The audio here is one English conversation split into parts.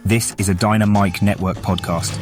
This is a Dynamite Network podcast.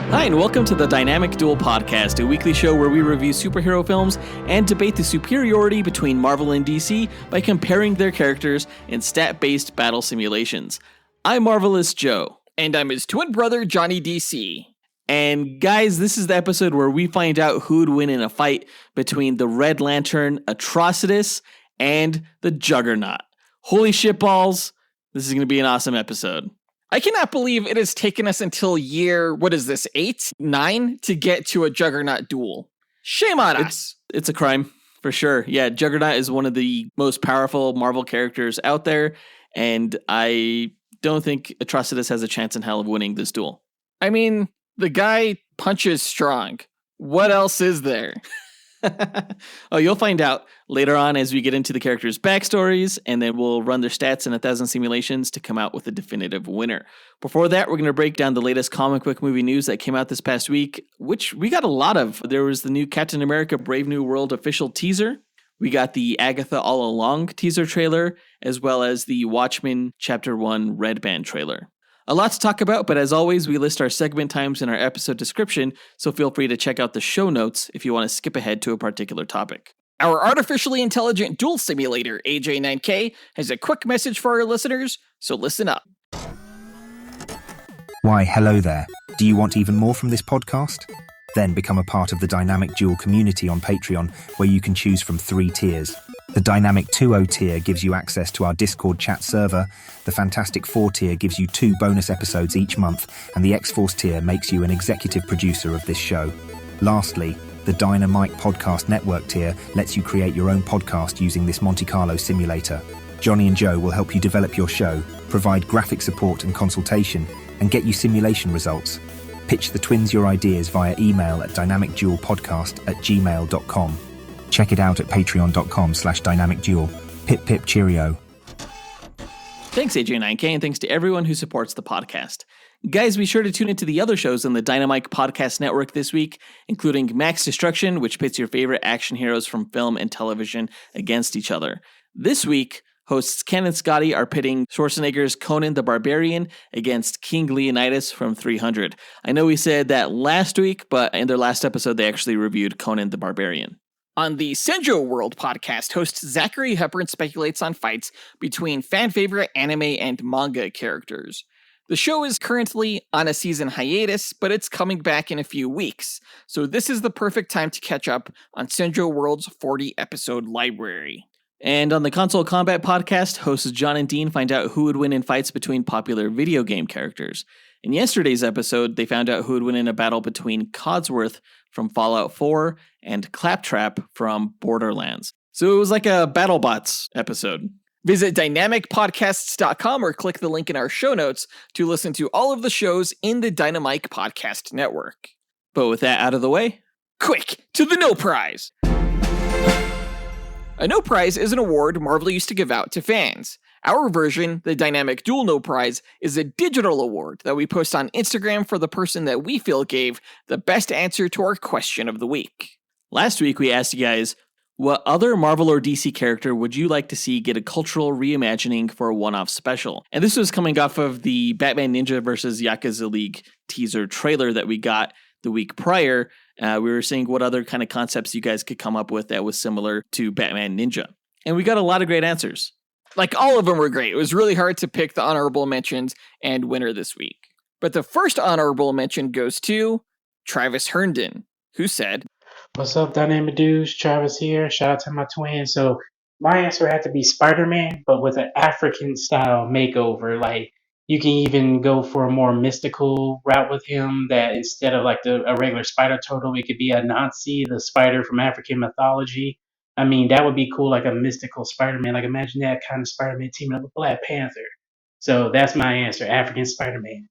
Hi, and welcome to the Dynamic Duel podcast, a weekly show where we review superhero films and debate the superiority between Marvel and DC by comparing their characters in stat-based battle simulations. I'm Marvelous Joe. And I'm his twin brother, Johnny DC. And guys, this is the episode where we find out who would win in a fight between the Red Lantern Atrocitus and the Juggernaut. Holy shitballs, this is going to be an awesome episode. I cannot believe it has taken us until year, 8, 9, to get to a Juggernaut duel. Shame on us. It's a crime, for sure. Yeah, Juggernaut is one of the most powerful Marvel characters out there, and I don't think Atrocitus has a chance in hell of winning this duel. I mean, the guy punches strong. What else is there? Oh, you'll find out later on as we get into the characters' backstories, and then we'll run their stats in 1,000 simulations to come out with a definitive winner. Before that, we're going to break down the latest comic book movie news that came out this past week, which we got a lot of. There was the new Captain America Brave New World official teaser. We got the Agatha All Along teaser trailer, as well as the Watchmen Chapter 1 Redband trailer. A lot to talk about, but as always, we list our segment times in our episode description, so feel free to check out the show notes if you want to skip ahead to a particular topic. Our artificially intelligent duel simulator, AJ9K, has a quick message for our listeners, so listen up. Why, hello there. Do you want even more from this podcast? Then become a part of the Dynamic Duel community on Patreon, where you can choose from 3 tiers. The Dynamic 2.0 tier gives you access to our Discord chat server, the Fantastic 4 tier gives you 2 bonus episodes each month, and the X-Force tier makes you an executive producer of this show. Lastly, the Dynamite Podcast Network tier lets you create your own podcast using this Monte Carlo simulator. Johnny and Joe will help you develop your show, provide graphic support and consultation, and get you simulation results. Pitch the twins your ideas via email at dynamicduelpodcast@gmail.com. Check it out at patreon.com/dynamicduel. Pip pip cheerio. Thanks, AJ9K, and thanks to everyone who supports the podcast. Guys, be sure to tune into the other shows on the Dynamite Podcast Network this week, including Max Destruction, which pits your favorite action heroes from film and television against each other. This week, hosts Ken and Scotty are pitting Schwarzenegger's Conan the Barbarian against King Leonidas from 300. I know we said that last week, but in their last episode, they actually reviewed Conan the Barbarian. On the Senjo World podcast, host Zachary Hepburn speculates on fights between fan-favorite anime and manga characters. The show is currently on a season hiatus, but it's coming back in a few weeks, so this is the perfect time to catch up on Senjo World's 40-episode library. And on the Console Combat podcast, hosts John and Dean find out who would win in fights between popular video game characters. In yesterday's episode, they found out who would win in a battle between Codsworth from Fallout 4 and Claptrap from Borderlands. So it was like a BattleBots episode. Visit dynamicpodcasts.com or click the link in our show notes to listen to all of the shows in the Dynamite Podcast Network. But with that out of the way, quick to the No Prize! A No Prize is an award Marvel used to give out to fans. Our version, the Dynamic Duel No Prize, is a digital award that we post on Instagram for the person that we feel gave the best answer to our question of the week. Last week we asked you guys, what other Marvel or DC character would you like to see get a cultural reimagining for a one-off special? And this was coming off of the Batman Ninja vs. Yakuza League teaser trailer that we got the week prior. We were saying what other kind of concepts you guys could come up with that was similar to Batman Ninja. And we got a lot of great answers. Like, all of them were great. It was really hard to pick the honorable mentions and winner this week. But the first honorable mention goes to Travis Herndon, who said, "What's up, Dynamic Dudes? Travis here. Shout out to my twin." So my answer had to be Spider-Man, but with an African-style makeover. Like, you can even go for a more mystical route with him, that instead of like a regular spider turtle, it could be a Nazi, the spider from African mythology. I mean, that would be cool, like a mystical Spider-Man. Like, imagine that kind of Spider-Man teaming up with Black Panther. So that's my answer, African Spider-Man.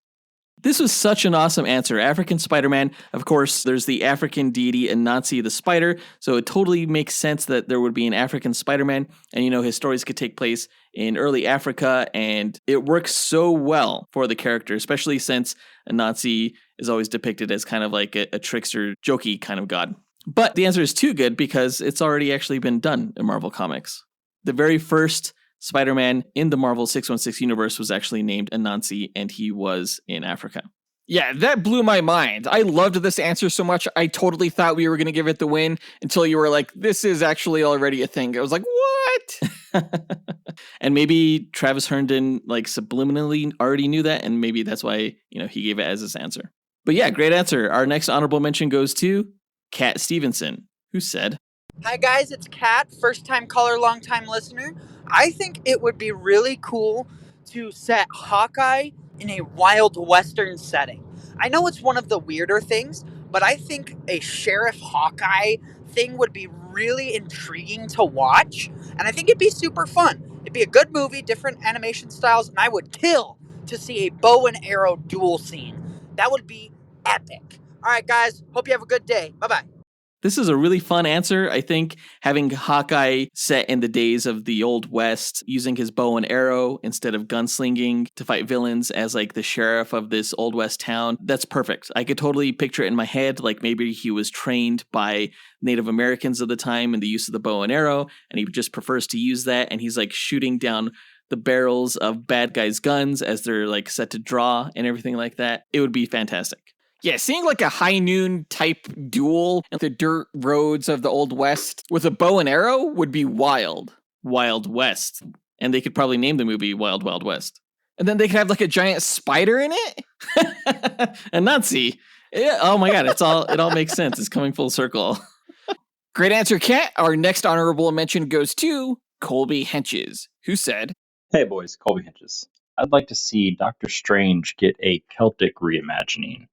This was such an awesome answer. African Spider-Man, of course, there's the African deity Anansi the Spider, so it totally makes sense that there would be an African Spider-Man, and his stories could take place in early Africa, and it works so well for the character, especially since Anansi is always depicted as kind of like a trickster, jokey kind of god. But the answer is too good because it's already actually been done in Marvel Comics. The very first Spider-Man in the Marvel 616 universe was actually named Anansi, and he was in Africa. Yeah, that blew my mind. I loved this answer so much. I totally thought we were going to give it the win until you were like, this is actually already a thing. I was like, what? And maybe Travis Herndon subliminally already knew that, and maybe that's why, he gave it as his answer. But yeah, great answer. Our next honorable mention goes to Kat Stevenson, who said, "Hi guys, it's Kat, first time caller, long time listener. I think it would be really cool to set Hawkeye in a Wild Western setting. I know it's one of the weirder things, but I think a Sheriff Hawkeye thing would be really intriguing to watch, and I think it'd be super fun. It'd be a good movie, different animation styles, and I would kill to see a bow and arrow duel scene. That would be epic. All right, guys, hope you have a good day. Bye-bye. This is a really fun answer. I think having Hawkeye set in the days of the Old West, using his bow and arrow instead of gunslinging to fight villains as the sheriff of this Old West town, that's perfect. I could totally picture it in my head, maybe he was trained by Native Americans of the time in the use of the bow and arrow, and he just prefers to use that, and he's shooting down the barrels of bad guys' guns as they're set to draw and everything like that. It would be fantastic. Yeah, seeing a high noon type duel in the dirt roads of the Old West with a bow and arrow would be wild. Wild West. And they could probably name the movie Wild Wild West. And then they could have a giant spider in it? A Nazi. Yeah, oh my god, it all makes sense. It's coming full circle. Great answer, Kat. Our next honorable mention goes to Colby Henches, who said, "Hey boys, Colby Henches. I'd like to see Doctor Strange get a Celtic reimagining.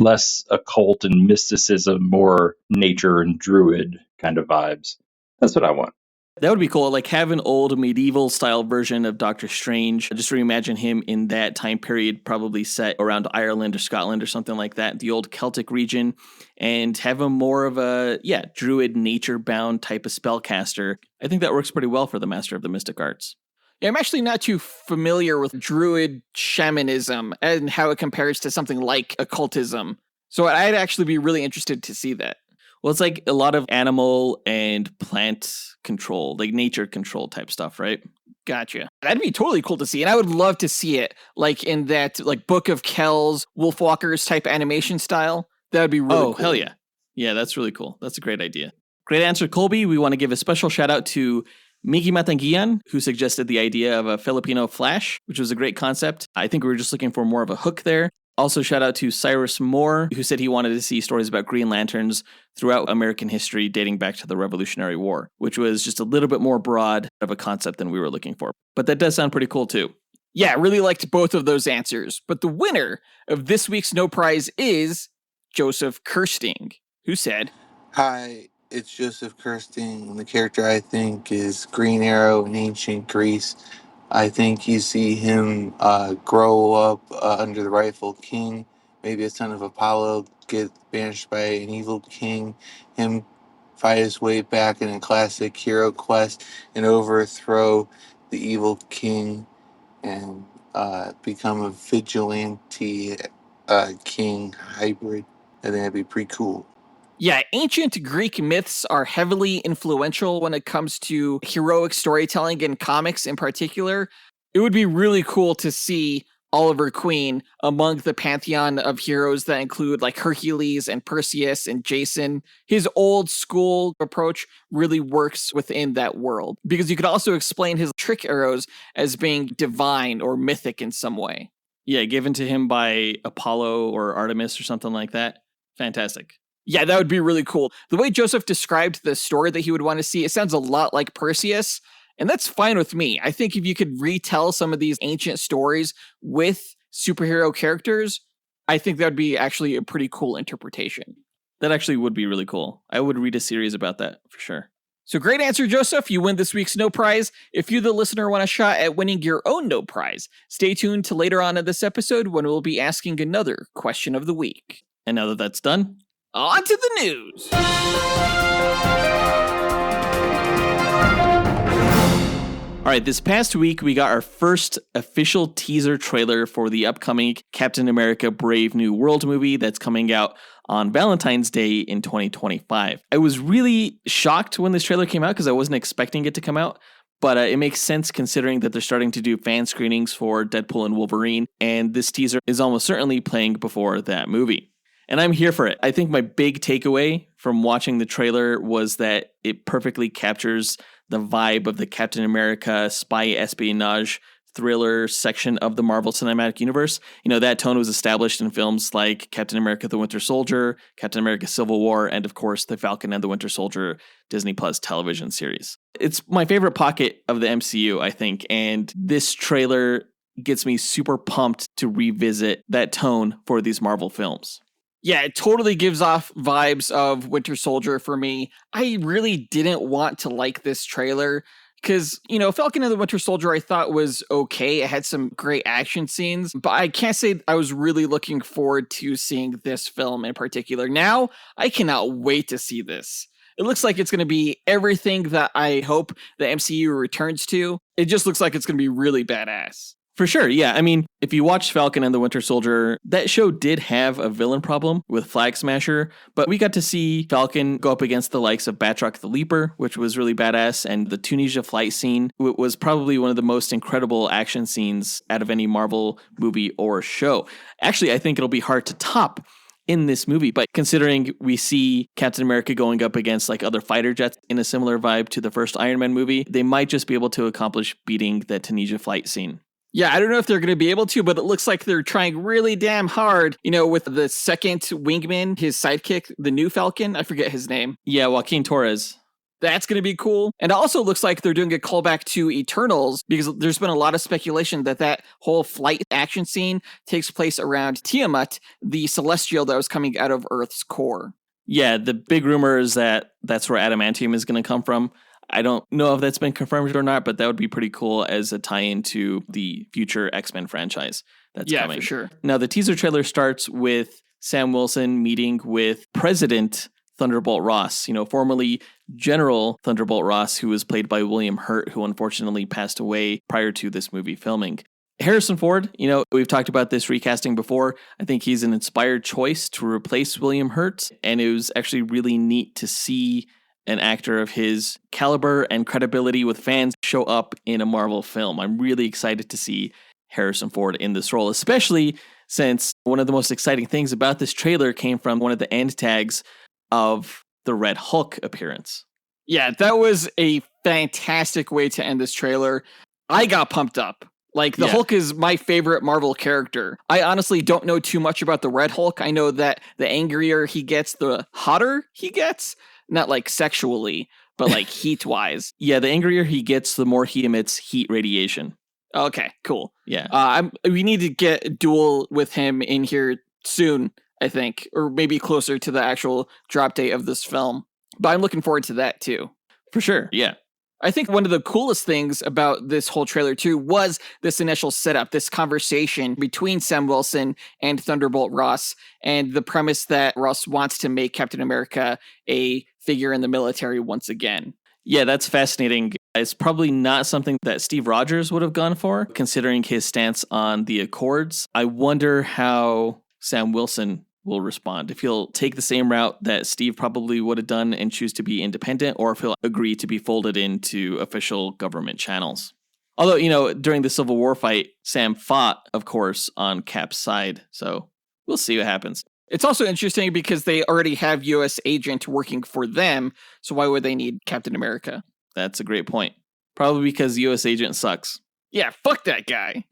Less occult and mysticism, more nature and druid kind of vibes. That's what I want." That would be cool. Have an old medieval style version of Doctor Strange. Just reimagine him in that time period, probably set around Ireland or Scotland or something like that, the old Celtic region, and have him more of a, druid nature bound type of spellcaster. I think that works pretty well for the Master of the Mystic Arts. Yeah, I'm actually not too familiar with druid shamanism and how it compares to something like occultism. So I'd actually be really interested to see that. Well, it's a lot of animal and plant control, nature control type stuff, right? Gotcha. That'd be totally cool to see. And I would love to see it in that Book of Kells, Wolfwalkers type animation style. That would be really cool. Oh, hell yeah. Yeah, that's really cool. That's a great idea. Great answer, Colby. We want to give a special shout out to Miggy Matanguihan, who suggested the idea of a Filipino Flash, which was a great concept. I think we were just looking for more of a hook there. Also, shout out to Cyrus Moore, who said he wanted to see stories about Green Lanterns throughout American history dating back to the Revolutionary War, which was just a little bit more broad of a concept than we were looking for. But that does sound pretty cool too. Yeah, really liked both of those answers. But the winner of this week's No Prize is Joseph Kersting, who said, "Hi, it's Joseph Kersting, and the character I think is Green Arrow in ancient Greece. I think you see him grow up under the rightful king, maybe a son of Apollo, get banished by an evil king, him fight his way back in a classic hero quest and overthrow the evil king and become a vigilante king hybrid. I think that'd be pretty cool." Yeah, ancient Greek myths are heavily influential when it comes to heroic storytelling in comics in particular. It would be really cool to see Oliver Queen among the pantheon of heroes that include Hercules and Perseus and Jason. His old school approach really works within that world because you could also explain his trick arrows as being divine or mythic in some way. Yeah, given to him by Apollo or Artemis or something like that. Fantastic. Yeah, that would be really cool. The way Joseph described the story that he would want to see, it sounds a lot like Perseus, and that's fine with me. I think if you could retell some of these ancient stories with superhero characters, I think that would be actually a pretty cool interpretation. That actually would be really cool. I would read a series about that for sure. So great answer, Joseph. You win this week's No Prize. If you, the listener, want a shot at winning your own No Prize, stay tuned to later on in this episode when we'll be asking another question of the week. And now that that's done, on to the news. All right, this past week, we got our first official teaser trailer for the upcoming Captain America Brave New World movie that's coming out on Valentine's Day in 2025. I was really shocked when this trailer came out because I wasn't expecting it to come out, but it makes sense considering that they're starting to do fan screenings for Deadpool and Wolverine, and this teaser is almost certainly playing before that movie. And I'm here for it. I think my big takeaway from watching the trailer was that it perfectly captures the vibe of the Captain America spy espionage thriller section of the Marvel Cinematic Universe. You know, that tone was established in films like Captain America the Winter Soldier, Captain America Civil War, and of course, The Falcon and the Winter Soldier Disney Plus television series. It's my favorite pocket of the MCU, I think, and this trailer gets me super pumped to revisit that tone for these Marvel films. Yeah, it totally gives off vibes of Winter Soldier for me. I really didn't want to like this trailer because, you know, Falcon and the Winter Soldier I thought was okay. It had some great action scenes, but I can't say I was really looking forward to seeing this film in particular. Now, I cannot wait to see this. It looks like it's going to be everything that I hope the MCU returns to. It just looks like it's going to be really badass. For sure, yeah. I mean, if you watch Falcon and the Winter Soldier, that show did have a villain problem with Flag Smasher, but we got to see Falcon go up against the likes of Batroc the Leaper, which was really badass, and the Tunisia flight scene was probably one of the most incredible action scenes out of any Marvel movie or show. Actually, I think it'll be hard to top in this movie, but considering we see Captain America going up against like other fighter jets in a similar vibe to the first Iron Man movie, they might just be able to accomplish beating the Tunisia flight scene. Yeah, I don't know if they're going to be able to, but it looks like they're trying really damn hard, you know, with the second wingman, his sidekick, the new Falcon. I forget his name. Yeah, Joaquin Torres. That's going to be cool. And it also looks like they're doing a callback to Eternals because there's been a lot of speculation that that whole flight action scene takes place around Tiamat, the celestial that was coming out of Earth's core. Yeah, the big rumor is that that's where adamantium is going to come from. I don't know if that's been confirmed or not, but that would be pretty cool as a tie-in to the future X-Men franchise that's coming. Yeah, for sure. Now, the teaser trailer starts with Sam Wilson meeting with President Thunderbolt Ross, you know, formerly General Thunderbolt Ross, who was played by William Hurt, who unfortunately passed away prior to this movie filming. Harrison Ford, you know, we've talked about this recasting before. I think he's an inspired choice to replace William Hurt, and it was actually really neat to see an actor of his caliber and credibility with fans show up in a Marvel film. I'm really excited to see Harrison Ford in this role, especially since one of the most exciting things about this trailer came from one of the end tags of the Red Hulk appearance. Yeah, that was a fantastic way to end this trailer. I got pumped up. Like, the Hulk is my favorite Marvel character. I honestly don't know too much about the Red Hulk. I know that the angrier he gets, the hotter he gets. Not like sexually, but like heat-wise. Yeah, the angrier he gets, the more he emits heat radiation. Okay, cool. Yeah. We need to get a Duel with him in here soon, I think. Or maybe closer to the actual drop date of this film. But I'm looking forward to that, too. For sure, yeah. I think one of the coolest things about this whole trailer, too, was this initial setup, this conversation between Sam Wilson and Thunderbolt Ross, and the premise that Ross wants to make Captain America a figure in the military once again. Yeah, that's fascinating. It's probably not something that Steve Rogers would have gone for, considering his stance on the Accords. I wonder how Sam Wilson will respond. If he'll take the same route that Steve probably would have done and choose to be independent, or if he'll agree to be folded into official government channels. Although, you know, during the Civil War fight, Sam fought, of course, on Cap's side. So we'll see what happens. It's also interesting because they already have U.S. Agent working for them. So why would they need Captain America? That's a great point. Probably because U.S. Agent sucks. Yeah, fuck that guy.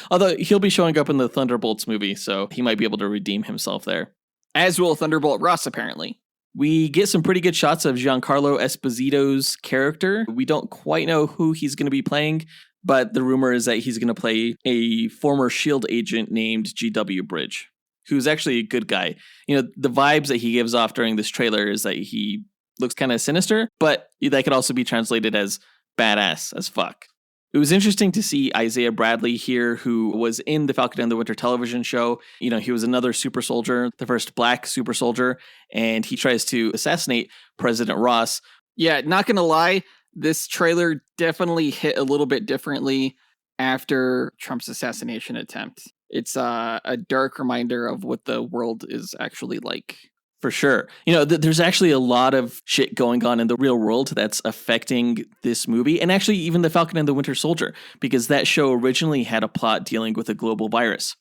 Although he'll be showing up in the Thunderbolts movie, so he might be able to redeem himself there. As will Thunderbolt Ross, apparently. We get some pretty good shots of Giancarlo Esposito's character. We don't quite know who he's going to be playing, but the rumor is that he's going to play a former S.H.I.E.L.D. agent named G.W. Bridge, who's actually a good guy. You know, the vibes that he gives off during this trailer is that he looks kind of sinister, but that could also be translated as badass as fuck. It was interesting to see Isaiah Bradley here, who was in the Falcon and the Winter television show. He was another super soldier, the first black super soldier, and he tries to assassinate President Ross. Yeah, not gonna lie, this trailer definitely hit a little bit differently after Trump's assassination attempt. It's a dark reminder of what the world is actually like. For sure. There's actually a lot of shit going on in the real world that's affecting this movie, and actually even the Falcon and the Winter Soldier, because that show originally had a plot dealing with a global virus.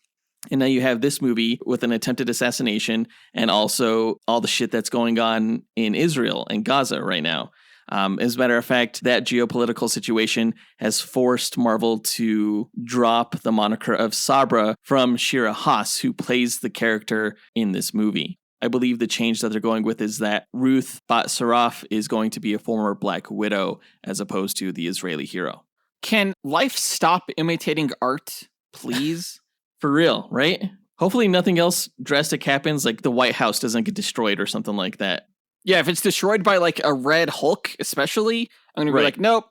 And now you have this movie with an attempted assassination and also all the shit that's going on in Israel and Gaza right now. As a matter of fact, that geopolitical situation has forced Marvel to drop the moniker of Sabra from Shira Haas, who plays the character in this movie. I believe the change that they're going with is that Ruth Bat Saraf is going to be a former Black Widow as opposed to the Israeli hero. Can life stop imitating art, please? For real, right? Hopefully nothing else drastic happens, like the White House doesn't get destroyed or something like that. Yeah, if it's destroyed by like a red Hulk, especially, I'm going to be like, nope.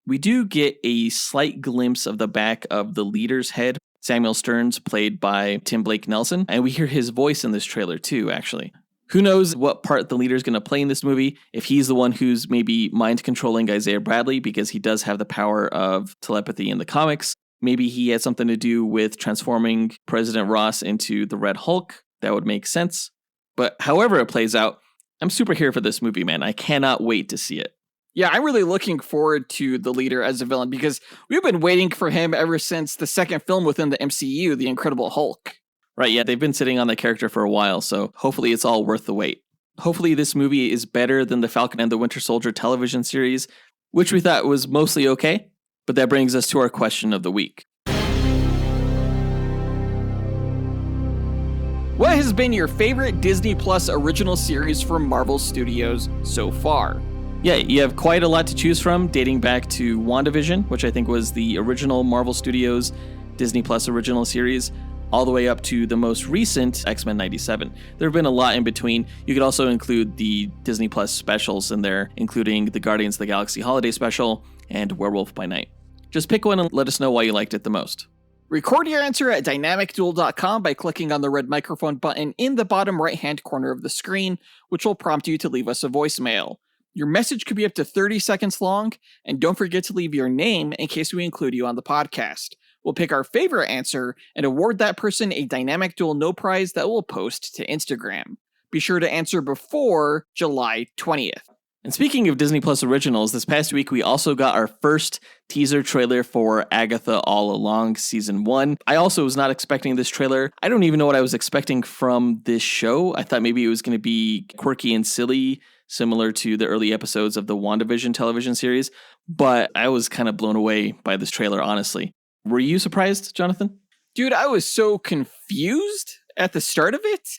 We do get a slight glimpse of the back of the leader's head, Samuel Stearns, played by Tim Blake Nelson, and we hear his voice in this trailer too, actually. Who knows what part the leader's going to play in this movie, if he's the one who's maybe mind-controlling Isaiah Bradley, because he does have the power of telepathy in the comics. Maybe he had something to do with transforming President Ross into the Red Hulk. That would make sense. But however it plays out, I'm super here for this movie, man. I cannot wait to see it. Yeah, I'm really looking forward to the leader as a villain because we've been waiting for him ever since the second film within the MCU, The Incredible Hulk. Right, yeah, they've been sitting on that character for a while, so hopefully it's all worth the wait. Hopefully this movie is better than the Falcon and the Winter Soldier television series, which we thought was mostly okay, but that brings us to our question of the week. What has been your favorite Disney Plus original series from Marvel Studios so far? Yeah, you have quite a lot to choose from, dating back to WandaVision, which I think was the original Marvel Studios Disney Plus original series, all the way up to the most recent X-Men 97. There have been a lot in between. You could also include the Disney Plus specials in there, including the Guardians of the Galaxy Holiday Special and Werewolf by Night. Just pick one and let us know why you liked it the most. Record your answer at dynamicduel.com by clicking on the red microphone button in the bottom right-hand corner of the screen, which will prompt you to leave us a voicemail. Your message could be up to 30 seconds long, and don't forget to leave your name in case we include you on the podcast. We'll pick our favorite answer and award that person a Dynamic Duel No Prize that we'll post to Instagram. Be sure to answer before July 20th. And speaking of Disney Plus originals, this past week we also got our first teaser trailer for Agatha All Along Season 1. I also was not expecting this trailer. I don't even know what I was expecting from this show. I thought maybe it was going to be quirky and silly, similar to the early episodes of the WandaVision television series, but I was kind of blown away by this trailer, honestly. Were you surprised, Jonathan? Dude, I was so confused at the start of it.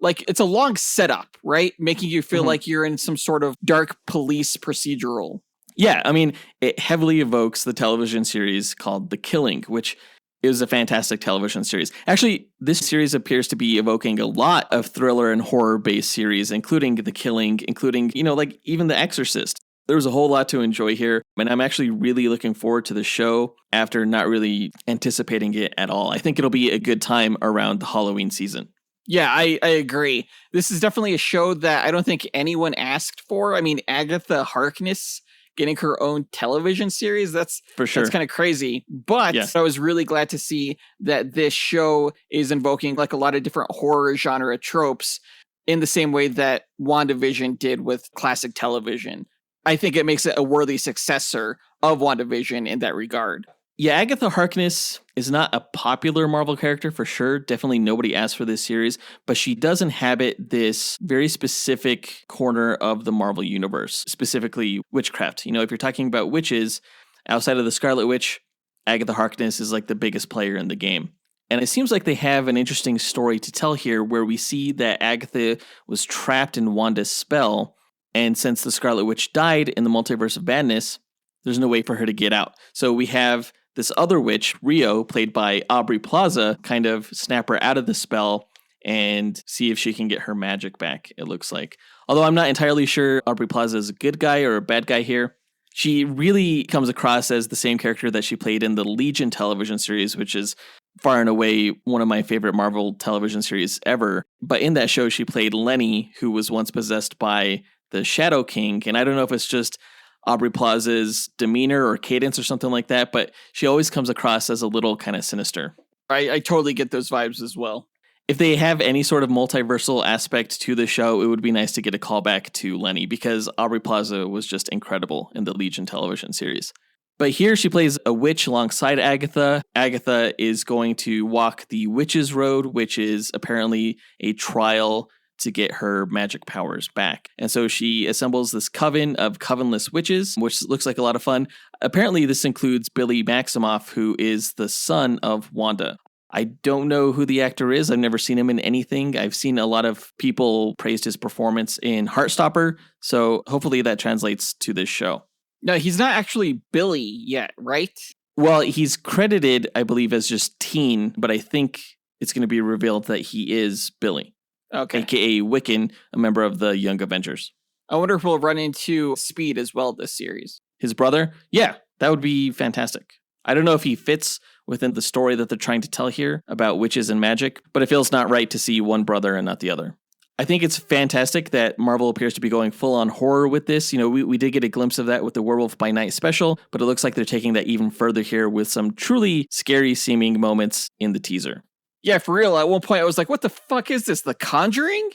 Like, it's a long setup, right? Making you feel like you're in some sort of dark police procedural. Yeah, I mean, it heavily evokes the television series called The Killing, which is a fantastic television series. Actually, this series appears to be evoking a lot of thriller and horror-based series, including The Killing, including, like even The Exorcist. There's a whole lot to enjoy here, and I'm actually really looking forward to the show after not really anticipating it at all. I think it'll be a good time around the Halloween season. Yeah, I agree. This is definitely a show that I don't think anyone asked for. I mean, Agatha Harkness getting her own television series, that's for sure. That's kind of crazy. But yeah. I was really glad to see that this show is invoking like a lot of different horror genre tropes in the same way that WandaVision did with classic television. I think it makes it a worthy successor of WandaVision in that regard. Yeah, Agatha Harkness is not a popular Marvel character for sure. Definitely nobody asked for this series, but she does inhabit this very specific corner of the Marvel universe, specifically witchcraft. If you're talking about witches, outside of the Scarlet Witch, Agatha Harkness is like the biggest player in the game. And it seems like they have an interesting story to tell here where we see that Agatha was trapped in Wanda's spell, and since the Scarlet Witch died in the Multiverse of Madness, there's no way for her to get out. So we have this other witch, Rio, played by Aubrey Plaza, kind of snap her out of the spell and see if she can get her magic back, it looks like. Although I'm not entirely sure Aubrey Plaza is a good guy or a bad guy here. She really comes across as the same character that she played in the Legion television series, which is far and away one of my favorite Marvel television series ever. But in that show, she played Lenny, who was once possessed by the Shadow King. And I don't know if it's just Aubrey Plaza's demeanor or cadence or something like that, but she always comes across as a little kind of sinister. I totally get those vibes as well. If they have any sort of multiversal aspect to the show, it would be nice to get a callback to Lenny, because Aubrey Plaza was just incredible in the Legion television series. But here she plays a witch alongside Agatha. Agatha is going to walk the witch's road, which is apparently a trial to get her magic powers back. And so she assembles this coven of covenless witches, which looks like a lot of fun. Apparently this includes Billy Maximoff, who is the son of Wanda. I don't know who the actor is. I've never seen him in anything. I've seen a lot of people praised his performance in Heartstopper, so hopefully that translates to this show. No, he's not actually Billy yet, right? Well, he's credited, I believe, as just Teen, but I think it's going to be revealed that he is Billy, aka Wiccan, a member of the Young Avengers. I wonder if we'll run into Speed as well this series. His brother? Yeah, that would be fantastic. I don't know if he fits within the story that they're trying to tell here about witches and magic, but it feels not right to see one brother and not the other. I think it's fantastic that Marvel appears to be going full on horror with this. You know, we did get a glimpse of that with the Werewolf by Night special, but it looks like they're taking that even further here with some truly scary seeming moments in the teaser. Yeah, for real. At one point I was like, what the fuck is this? The Conjuring?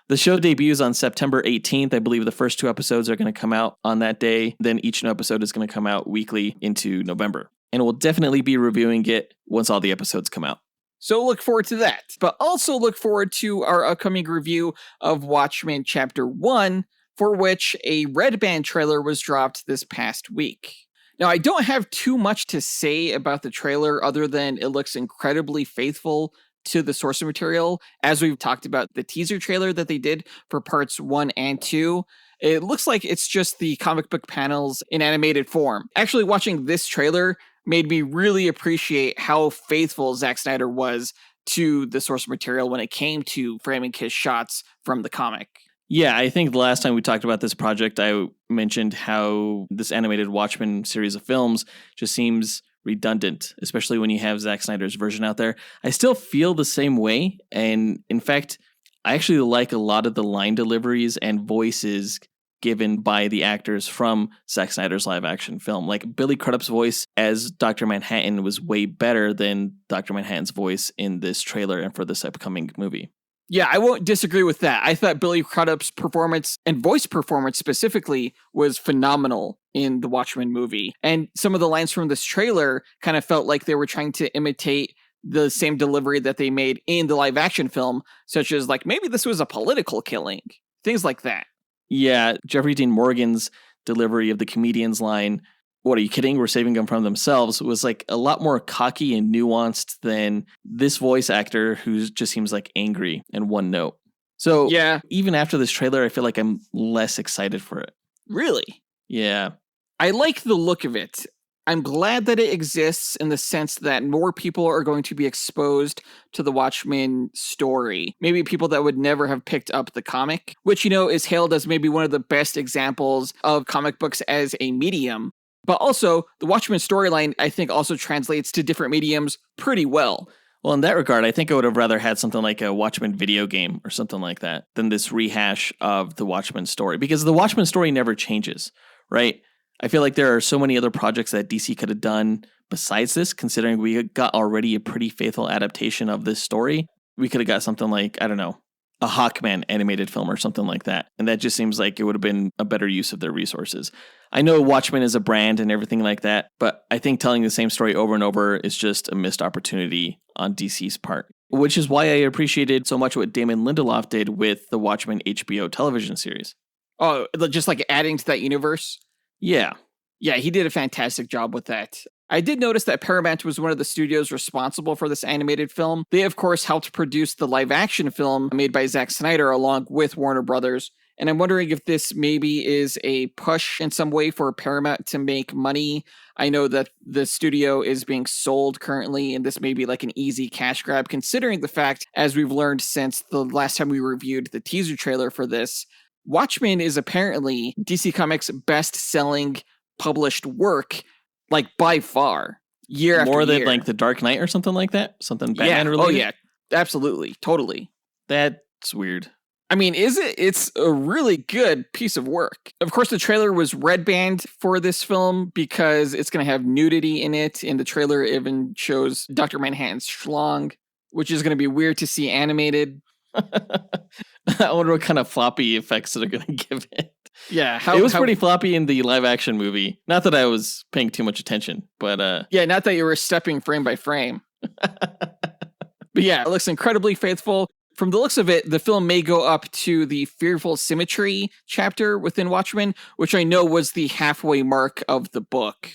The show debuts on September 18th. I believe the first 2 episodes are going to come out on that day. Then each new episode is going to come out weekly into November. And we'll definitely be reviewing it once all the episodes come out. So look forward to that. But also look forward to our upcoming review of Watchmen Chapter 1, for which a Redband trailer was dropped this past week. Now, I don't have too much to say about the trailer other than it looks incredibly faithful to the source material. As we've talked about the teaser trailer that they did for parts 1 and 2, it looks like it's just the comic book panels in animated form. Actually, watching this trailer made me really appreciate how faithful Zack Snyder was to the source material when it came to framing his shots from the comic. Yeah, I think the last time we talked about this project, I mentioned how this animated Watchmen series of films just seems redundant, especially when you have Zack Snyder's version out there. I still feel the same way. And in fact, I actually like a lot of the line deliveries and voices given by the actors from Zack Snyder's live action film. Like Billy Crudup's voice as Dr. Manhattan was way better than Dr. Manhattan's voice in this trailer and for this upcoming movie. Yeah, I won't disagree with that. I thought Billy Crudup's performance and voice performance specifically was phenomenal in the Watchmen movie. And some of the lines from this trailer kind of felt like they were trying to imitate the same delivery that they made in the live action film, such as like maybe this was a political killing, things like that. Yeah, Jeffrey Dean Morgan's delivery of the comedian's line, "What, are you kidding? We're saving them from themselves," was like a lot more cocky and nuanced than this voice actor who just seems like angry and one note. So yeah, even after this trailer, I feel like I'm less excited for it. Really? Yeah. I like the look of it. I'm glad that it exists in the sense that more people are going to be exposed to the Watchmen story. Maybe people that would never have picked up the comic, which, you know, is hailed as maybe one of the best examples of comic books as a medium. But also, the Watchmen storyline, I think, also translates to different mediums pretty well. Well, in that regard, I think I would have rather had something like a Watchmen video game or something like that than this rehash of the Watchmen story, because the Watchmen story never changes, right? I feel like there are so many other projects that DC could have done besides this, considering we got already a pretty faithful adaptation of this story. We could have got something like, I don't know, a Hawkman animated film or something like that. And that just seems like it would have been a better use of their resources. I know Watchmen is a brand and everything like that, but I think telling the same story over and over is just a missed opportunity on DC's part, which is why I appreciated so much what Damon Lindelof did with the Watchmen HBO television series. Oh, just like adding to that universe? Yeah. Yeah, he did a fantastic job with that. I did notice that Paramount was one of the studios responsible for this animated film. They, of course, helped produce the live-action film made by Zack Snyder along with Warner Brothers. And I'm wondering if this maybe is a push in some way for Paramount to make money. I know that the studio is being sold currently, and this may be like an easy cash grab, considering the fact, as we've learned since the last time we reviewed the teaser trailer for this, Watchmen is apparently DC Comics' best-selling published work, like by far, year after year. More than like The Dark Knight or something like that? Something Batman related? Oh yeah, absolutely, totally. That's weird. I mean, is it? It's a really good piece of work. Of course, the trailer was Redband for this film because it's going to have nudity in it. In the trailer, it even shows Dr. Manhattan's schlong, which is going to be weird to see animated. I wonder what kind of floppy effects they're going to give it. Yeah, it was pretty floppy in the live action movie. Not that I was paying too much attention, but yeah, not that you were stepping frame by frame. But yeah, it looks incredibly faithful. From the looks of it, the film may go up to the Fearful Symmetry chapter within Watchmen, which I know was the halfway mark of the book.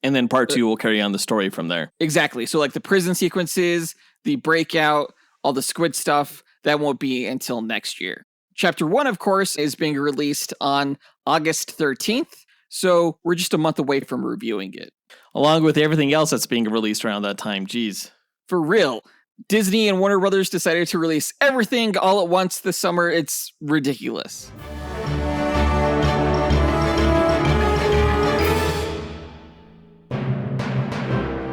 And then part 2 will carry on the story from there. Exactly. So like the prison sequences, the breakout, all the squid stuff, that won't be until next year. Chapter 1, of course, is being released on August 13th. So we're just a month away from reviewing it. Along with everything else that's being released around that time. Jeez. For real. Disney and Warner Brothers decided to release everything all at once this summer. It's ridiculous.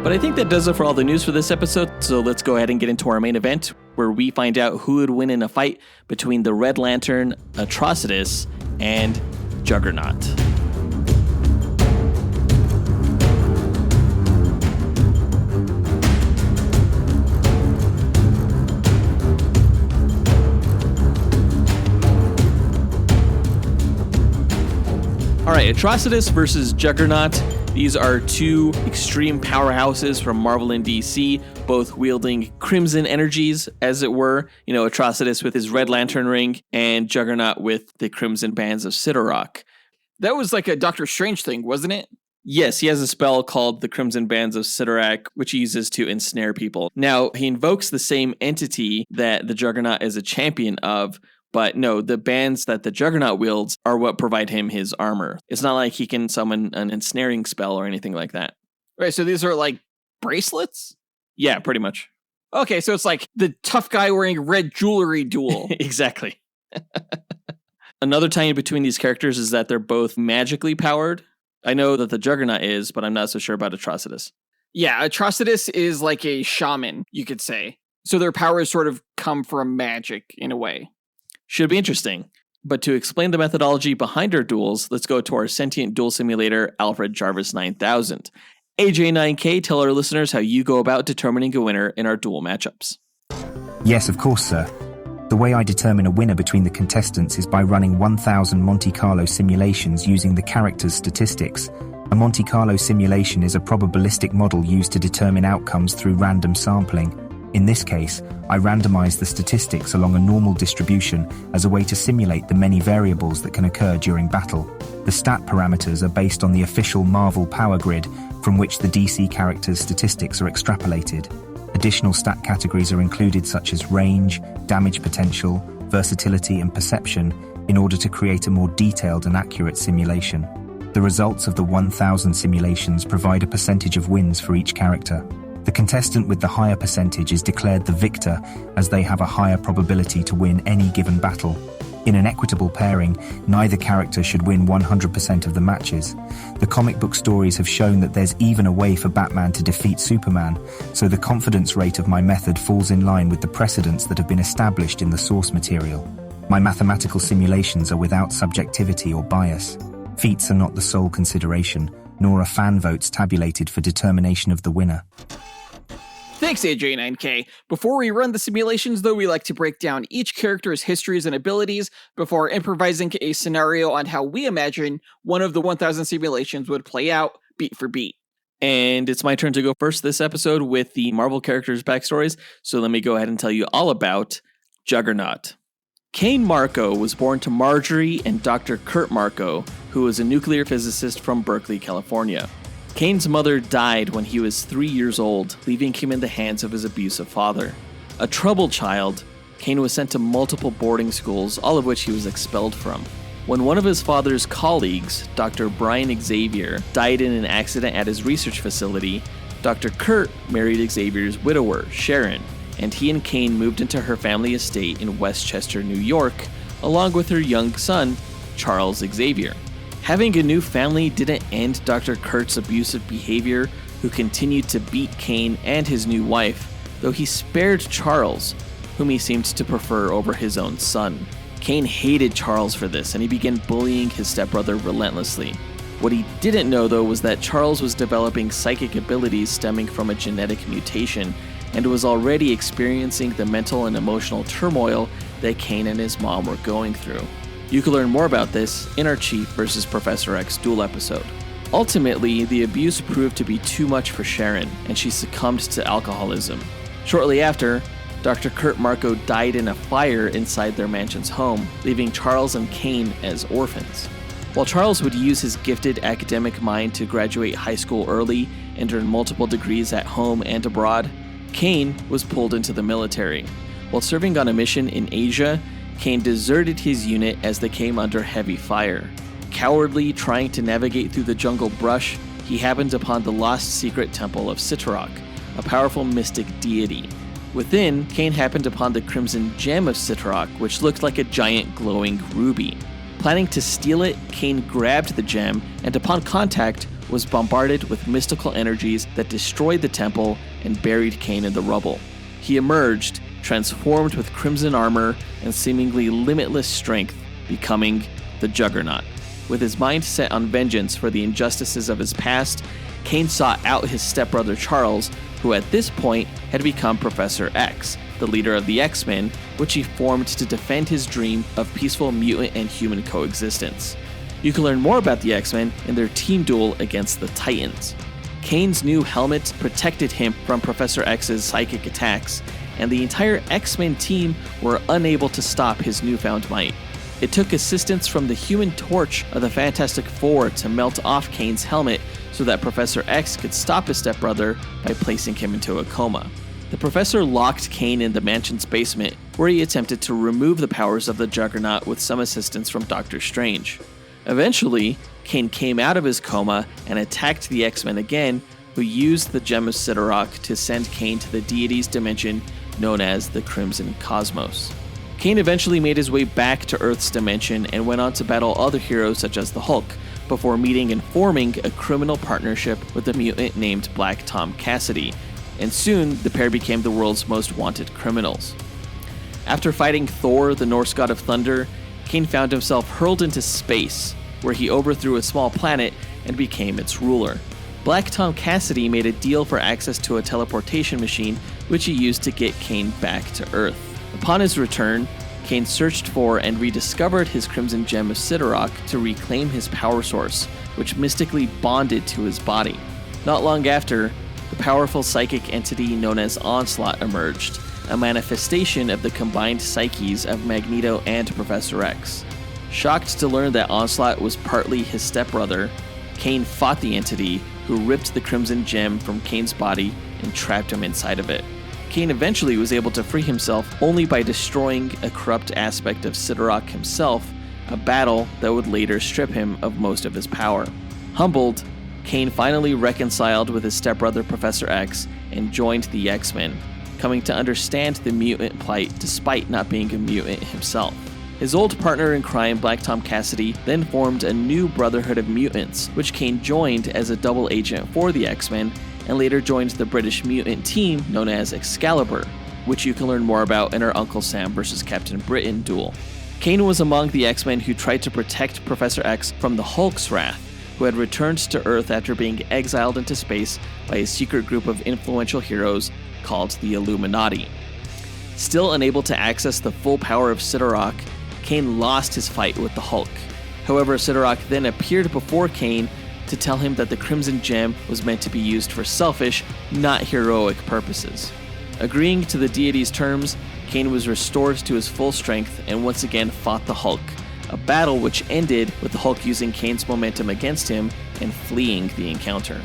But I think that does it for all the news for this episode, so let's go ahead and get into our main event, where we find out who would win in a fight between the Red Lantern, Atrocitus, and Juggernaut. All right, Atrocitus versus Juggernaut. These are two extreme powerhouses from Marvel and DC, both wielding crimson energies, as it were. You know, Atrocitus with his Red Lantern ring and Juggernaut with the crimson bands of Sidarok. That was like a Doctor Strange thing, wasn't it? Yes, he has a spell called the Crimson Bands of Sidarok, which he uses to ensnare people. Now, he invokes the same entity that the Juggernaut is a champion of, but no, the bands that the Juggernaut wields are what provide him his armor. It's not like he can summon an ensnaring spell or anything like that. Right, so these are like bracelets? Yeah, pretty much. Okay, so it's like the tough guy wearing red jewelry duel. Exactly. Another tie-in between these characters is that they're both magically powered. I know that the Juggernaut is, but I'm not so sure about Atrocitus. Yeah, Atrocitus is like a shaman, you could say. So their powers sort of come from magic in a way. Should be interesting. But to explain the methodology behind our duels, let's go to our sentient duel simulator, Alfred Jarvis 9000. AJ9K, tell our listeners how you go about determining a winner in our duel matchups. Yes, of course, sir. The way I determine a winner between the contestants is by running 1,000 Monte Carlo simulations using the character's statistics. A Monte Carlo simulation is a probabilistic model used to determine outcomes through random sampling. In this case, I randomize the statistics along a normal distribution as a way to simulate the many variables that can occur during battle. The stat parameters are based on the official Marvel power grid from which the DC character's statistics are extrapolated. Additional stat categories are included such as range, damage potential, versatility, and perception in order to create a more detailed and accurate simulation. The results of the 1,000 simulations provide a percentage of wins for each character. The contestant with the higher percentage is declared the victor, as they have a higher probability to win any given battle. In an equitable pairing, neither character should win 100% of the matches. The comic book stories have shown that there's even a way for Batman to defeat Superman, so the confidence rate of my method falls in line with the precedents that have been established in the source material. My mathematical simulations are without subjectivity or bias. Feats are not the sole consideration, nor are fan votes tabulated for determination of the winner. Thanks, AJ9K. Before we run the simulations, though, we like to break down each character's histories and abilities before improvising a scenario on how we imagine one of the 1,000 simulations would play out, beat for beat. And it's my turn to go first this episode with the Marvel characters' backstories, so let me go ahead and tell you all about Juggernaut. Cain Marco was born to Marjorie and Dr. Kurt Marco, who was a nuclear physicist from Berkeley, California. Cain's mother died when he was 3 years old, leaving him in the hands of his abusive father. A troubled child, Kane was sent to multiple boarding schools, all of which he was expelled from. When one of his father's colleagues, Dr. Brian Xavier, died in an accident at his research facility, Dr. Kurt married Xavier's widower, Sharon, and he and Kane moved into her family estate in Westchester, New York, along with her young son, Charles Xavier. Having a new family didn't end Dr. Kurt's abusive behavior, who continued to beat Kane and his new wife, though he spared Charles, whom he seemed to prefer over his own son. Kane hated Charles for this, and he began bullying his stepbrother relentlessly. What he didn't know, though, was that Charles was developing psychic abilities stemming from a genetic mutation, and was already experiencing the mental and emotional turmoil that Kane and his mom were going through. You can learn more about this in our Chief vs. Professor X Duel episode. Ultimately, the abuse proved to be too much for Sharon, and she succumbed to alcoholism. Shortly after, Dr. Kurt Marco died in a fire inside their mansion's home, leaving Charles and Kane as orphans. While Charles would use his gifted academic mind to graduate high school early and earn multiple degrees at home and abroad, Kane was pulled into the military. While serving on a mission in Asia, Kane deserted his unit as they came under heavy fire. Cowardly trying to navigate through the jungle brush, he happened upon the lost secret temple of Sitarok, a powerful mystic deity. Within, Kane happened upon the crimson gem of Sitarok, which looked like a giant glowing ruby. Planning to steal it, Kane grabbed the gem, and upon contact, was bombarded with mystical energies that destroyed the temple and buried Kane in the rubble. He emerged, transformed with crimson armor and seemingly limitless strength, becoming the Juggernaut. With his mind set on vengeance for the injustices of his past, Kane sought out his stepbrother Charles, who at this point had become Professor X, the leader of the X-Men, which he formed to defend his dream of peaceful mutant and human coexistence. You can learn more about the X-Men in their team duel against the Titans. Kane's new helmet protected him from Professor X's psychic attacks, and the entire X-Men team were unable to stop his newfound might. It took assistance from the Human Torch of the Fantastic Four to melt off Kane's helmet so that Professor X could stop his stepbrother by placing him into a coma. The professor locked Kane in the mansion's basement, where he attempted to remove the powers of the Juggernaut with some assistance from Doctor Strange. Eventually, Kane came out of his coma and attacked the X-Men again, who used the Gem of Sitarok to send Kane to the deity's dimension known as the Crimson Cosmos. Kane eventually made his way back to Earth's dimension and went on to battle other heroes such as the Hulk, before meeting and forming a criminal partnership with a mutant named Black Tom Cassidy, and soon the pair became the world's most wanted criminals. After fighting Thor, the Norse god of thunder, Kane found himself hurled into space, where he overthrew a small planet and became its ruler. Black Tom Cassidy made a deal for access to a teleportation machine, which he used to get Kane back to Earth. Upon his return, Kane searched for and rediscovered his Crimson Gem of Sitarok to reclaim his power source, which mystically bonded to his body. Not long after, the powerful psychic entity known as Onslaught emerged, a manifestation of the combined psyches of Magneto and Professor X. Shocked to learn that Onslaught was partly his stepbrother, Kane fought the entity, who ripped the Crimson Gem from Kane's body and trapped him inside of it. Kane eventually was able to free himself only by destroying a corrupt aspect of Sitarok himself, a battle that would later strip him of most of his power. Humbled, Kane finally reconciled with his stepbrother Professor X and joined the X-Men, coming to understand the mutant plight despite not being a mutant himself. His old partner in crime, Black Tom Cassidy, then formed a new Brotherhood of Mutants, which Kane joined as a double agent for the X-Men, and later joined the British mutant team known as Excalibur, which you can learn more about in our Uncle Sam vs. Captain Britain duel. Kane was among the X-Men who tried to protect Professor X from the Hulk's wrath, who had returned to Earth after being exiled into space by a secret group of influential heroes called the Illuminati. Still unable to access the full power of Sitarok, Kane lost his fight with the Hulk. However, Sitarok then appeared before Kane to tell him that the Crimson Gem was meant to be used for selfish, not heroic purposes. Agreeing to the deity's terms, Kane was restored to his full strength and once again fought the Hulk, a battle which ended with the Hulk using Kane's momentum against him and fleeing the encounter.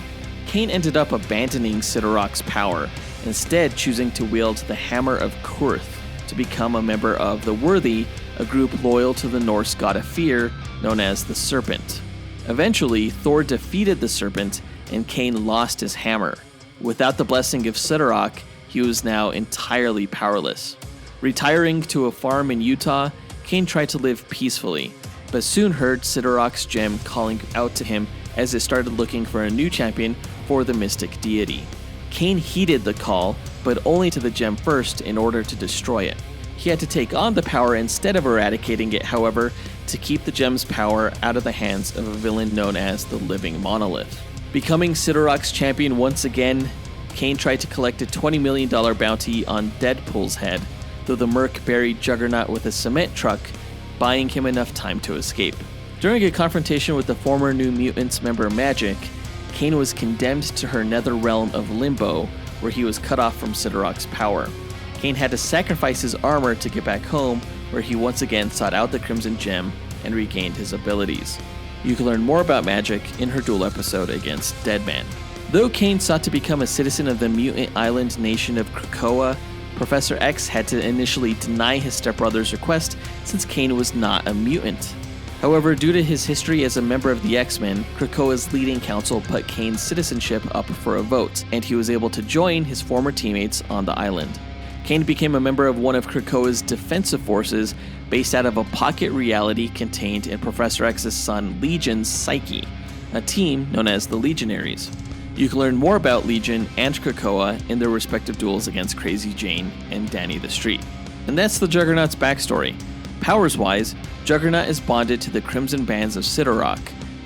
Kane ended up abandoning Sitarok's power, instead choosing to wield the Hammer of Kurth to become a member of the Worthy, a group loyal to the Norse god of fear known as the Serpent. Eventually, Thor defeated the Serpent and Cain lost his hammer. Without the blessing of Siddharok, he was now entirely powerless. Retiring to a farm in Utah, Cain tried to live peacefully, but soon heard Siddharok's gem calling out to him as it started looking for a new champion for the mystic deity. Cain heeded the call, but only to the gem first in order to destroy it. He had to take on the power instead of eradicating it, however, to keep the gem's power out of the hands of a villain known as the Living Monolith. Becoming Siddharok's champion once again, Cain tried to collect a $20 million bounty on Deadpool's head, though the merc buried Juggernaut with a cement truck, buying him enough time to escape. During a confrontation with the former New Mutants member Magic, Cain was condemned to her nether realm of Limbo, where he was cut off from Siddharok's power. Cain had to sacrifice his armor to get back home, where he once again sought out the Crimson Gem and regained his abilities. You can learn more about Magic in her Duel episode against Deadman. Though Cain sought to become a citizen of the mutant island nation of Krakoa, Professor X had to initially deny his stepbrother's request since Cain was not a mutant. However, due to his history as a member of the X-Men, Krakoa's leading council put Cain's citizenship up for a vote, and he was able to join his former teammates on the island. Cain became a member of one of Krakoa's defensive forces based out of a pocket reality contained in Professor X's son Legion's psyche, a team known as the Legionaries. You can learn more about Legion and Krakoa in their respective duels against Crazy Jane and Danny the Street. And that's the Juggernaut's backstory. Powers-wise, Juggernaut is bonded to the Crimson Bands of Siddharok,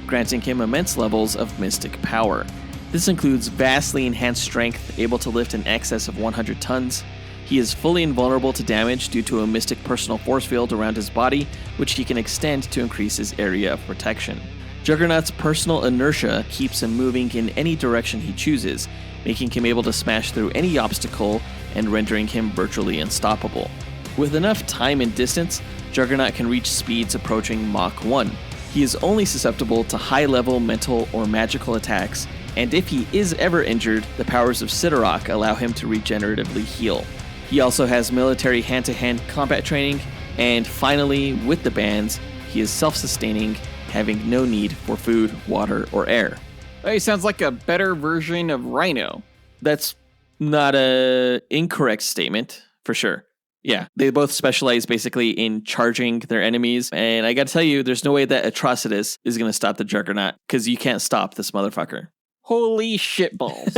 granting him immense levels of mystic power. This includes vastly enhanced strength, able to lift in excess of 100 tons. He is fully invulnerable to damage due to a mystic personal force field around his body, which he can extend to increase his area of protection. Juggernaut's personal inertia keeps him moving in any direction he chooses, making him able to smash through any obstacle and rendering him virtually unstoppable. With enough time and distance, Juggernaut can reach speeds approaching Mach 1. He is only susceptible to high-level mental or magical attacks, and if he is ever injured, the powers of Siddharok allow him to regeneratively heal. He also has military hand-to-hand combat training, and finally, with the bands, he is self-sustaining, having no need for food, water, or air. He sounds like a better version of Rhino. That's not an incorrect statement, for sure. Yeah, they both specialize basically in charging their enemies, and I gotta tell you, there's no way that Atrocitus is gonna stop the Juggernaut, because you can't stop this motherfucker. Holy shitballs.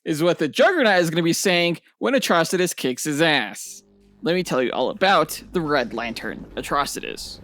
Is what the Juggernaut is gonna be saying when Atrocitus kicks his ass. Let me tell you all about the Red Lantern, Atrocitus.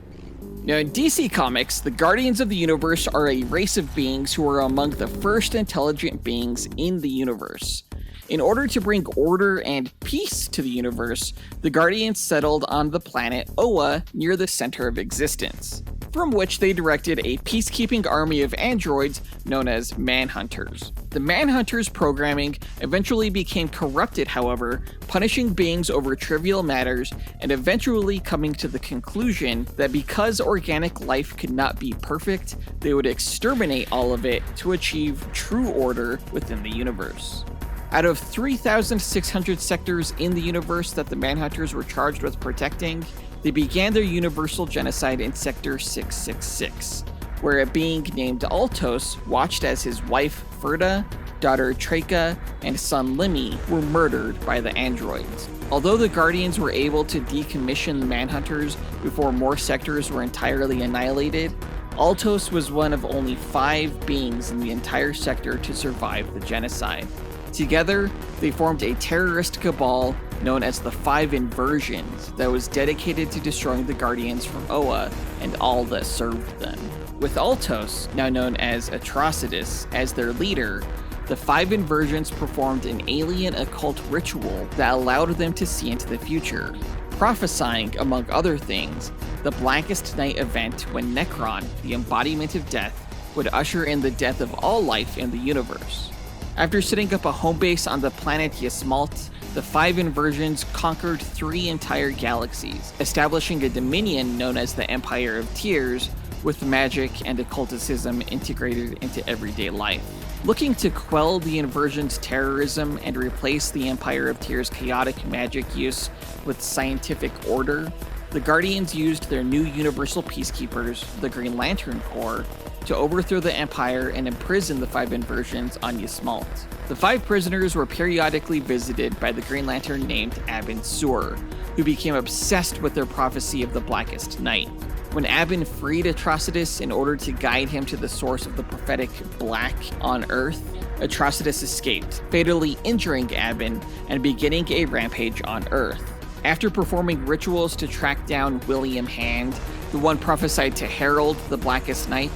Now, in DC Comics, the Guardians of the Universe are a race of beings who are among the first intelligent beings in the universe. In order to bring order and peace to the universe, the Guardians settled on the planet Oa near the center of existence, from which they directed a peacekeeping army of androids known as Manhunters. The Manhunters' programming eventually became corrupted, however, punishing beings over trivial matters and eventually coming to the conclusion that because organic life could not be perfect, they would exterminate all of it to achieve true order within the universe. Out of 3,600 sectors in the universe that the Manhunters were charged with protecting, they began their universal genocide in Sector 666, where a being named Altos watched as his wife Ferda, daughter Treka, and son Limmy were murdered by the androids. Although the Guardians were able to decommission the Manhunters before more sectors were entirely annihilated, Altos was one of only 5 beings in the entire sector to survive the genocide. Together, they formed a terrorist cabal known as the Five Inversions that was dedicated to destroying the Guardians from Oa and all that served them. With Altos, now known as Atrocitus, as their leader, the Five Inversions performed an alien occult ritual that allowed them to see into the future, prophesying, among other things, the Blackest Night event when Necron, the embodiment of death, would usher in the death of all life in the universe. After setting up a home base on the planet Yasmalt, the Five Inversions conquered 3 entire galaxies, establishing a dominion known as the Empire of Tears, with magic and occulticism integrated into everyday life. Looking to quell the Inversion's terrorism and replace the Empire of Tyr's chaotic magic use with scientific order, the Guardians used their new universal peacekeepers, the Green Lantern Corps, to overthrow the Empire and imprison the 5 Inversions on Ysmalt. The 5 prisoners were periodically visited by the Green Lantern named Abin Sur, who became obsessed with their prophecy of the Blackest Night. When Abin freed Atrocitus in order to guide him to the source of the prophetic Black on Earth, Atrocitus escaped, fatally injuring Abin and beginning a rampage on Earth. After performing rituals to track down William Hand, the one prophesied to herald the Blackest Night,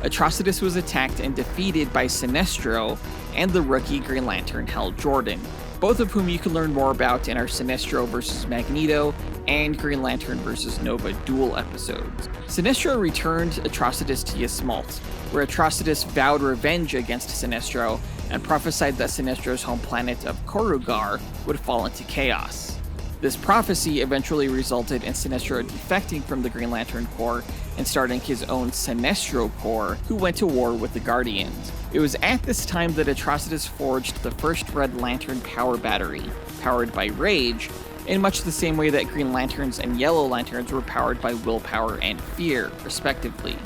Atrocitus was attacked and defeated by Sinestro and the rookie Green Lantern Hal Jordan, both of whom you can learn more about in our Sinestro vs. Magneto and Green Lantern vs. Nova Duel episodes. Sinestro returned Atrocitus to Ysmalt, where Atrocitus vowed revenge against Sinestro and prophesied that Sinestro's home planet of Korugar would fall into chaos. This prophecy eventually resulted in Sinestro defecting from the Green Lantern Corps and starting his own Sinestro Corps, who went to war with the Guardians. It was at this time that Atrocitus forged the first Red Lantern power battery, powered by rage, in much the same way that Green Lanterns and Yellow Lanterns were powered by willpower and fear, respectively.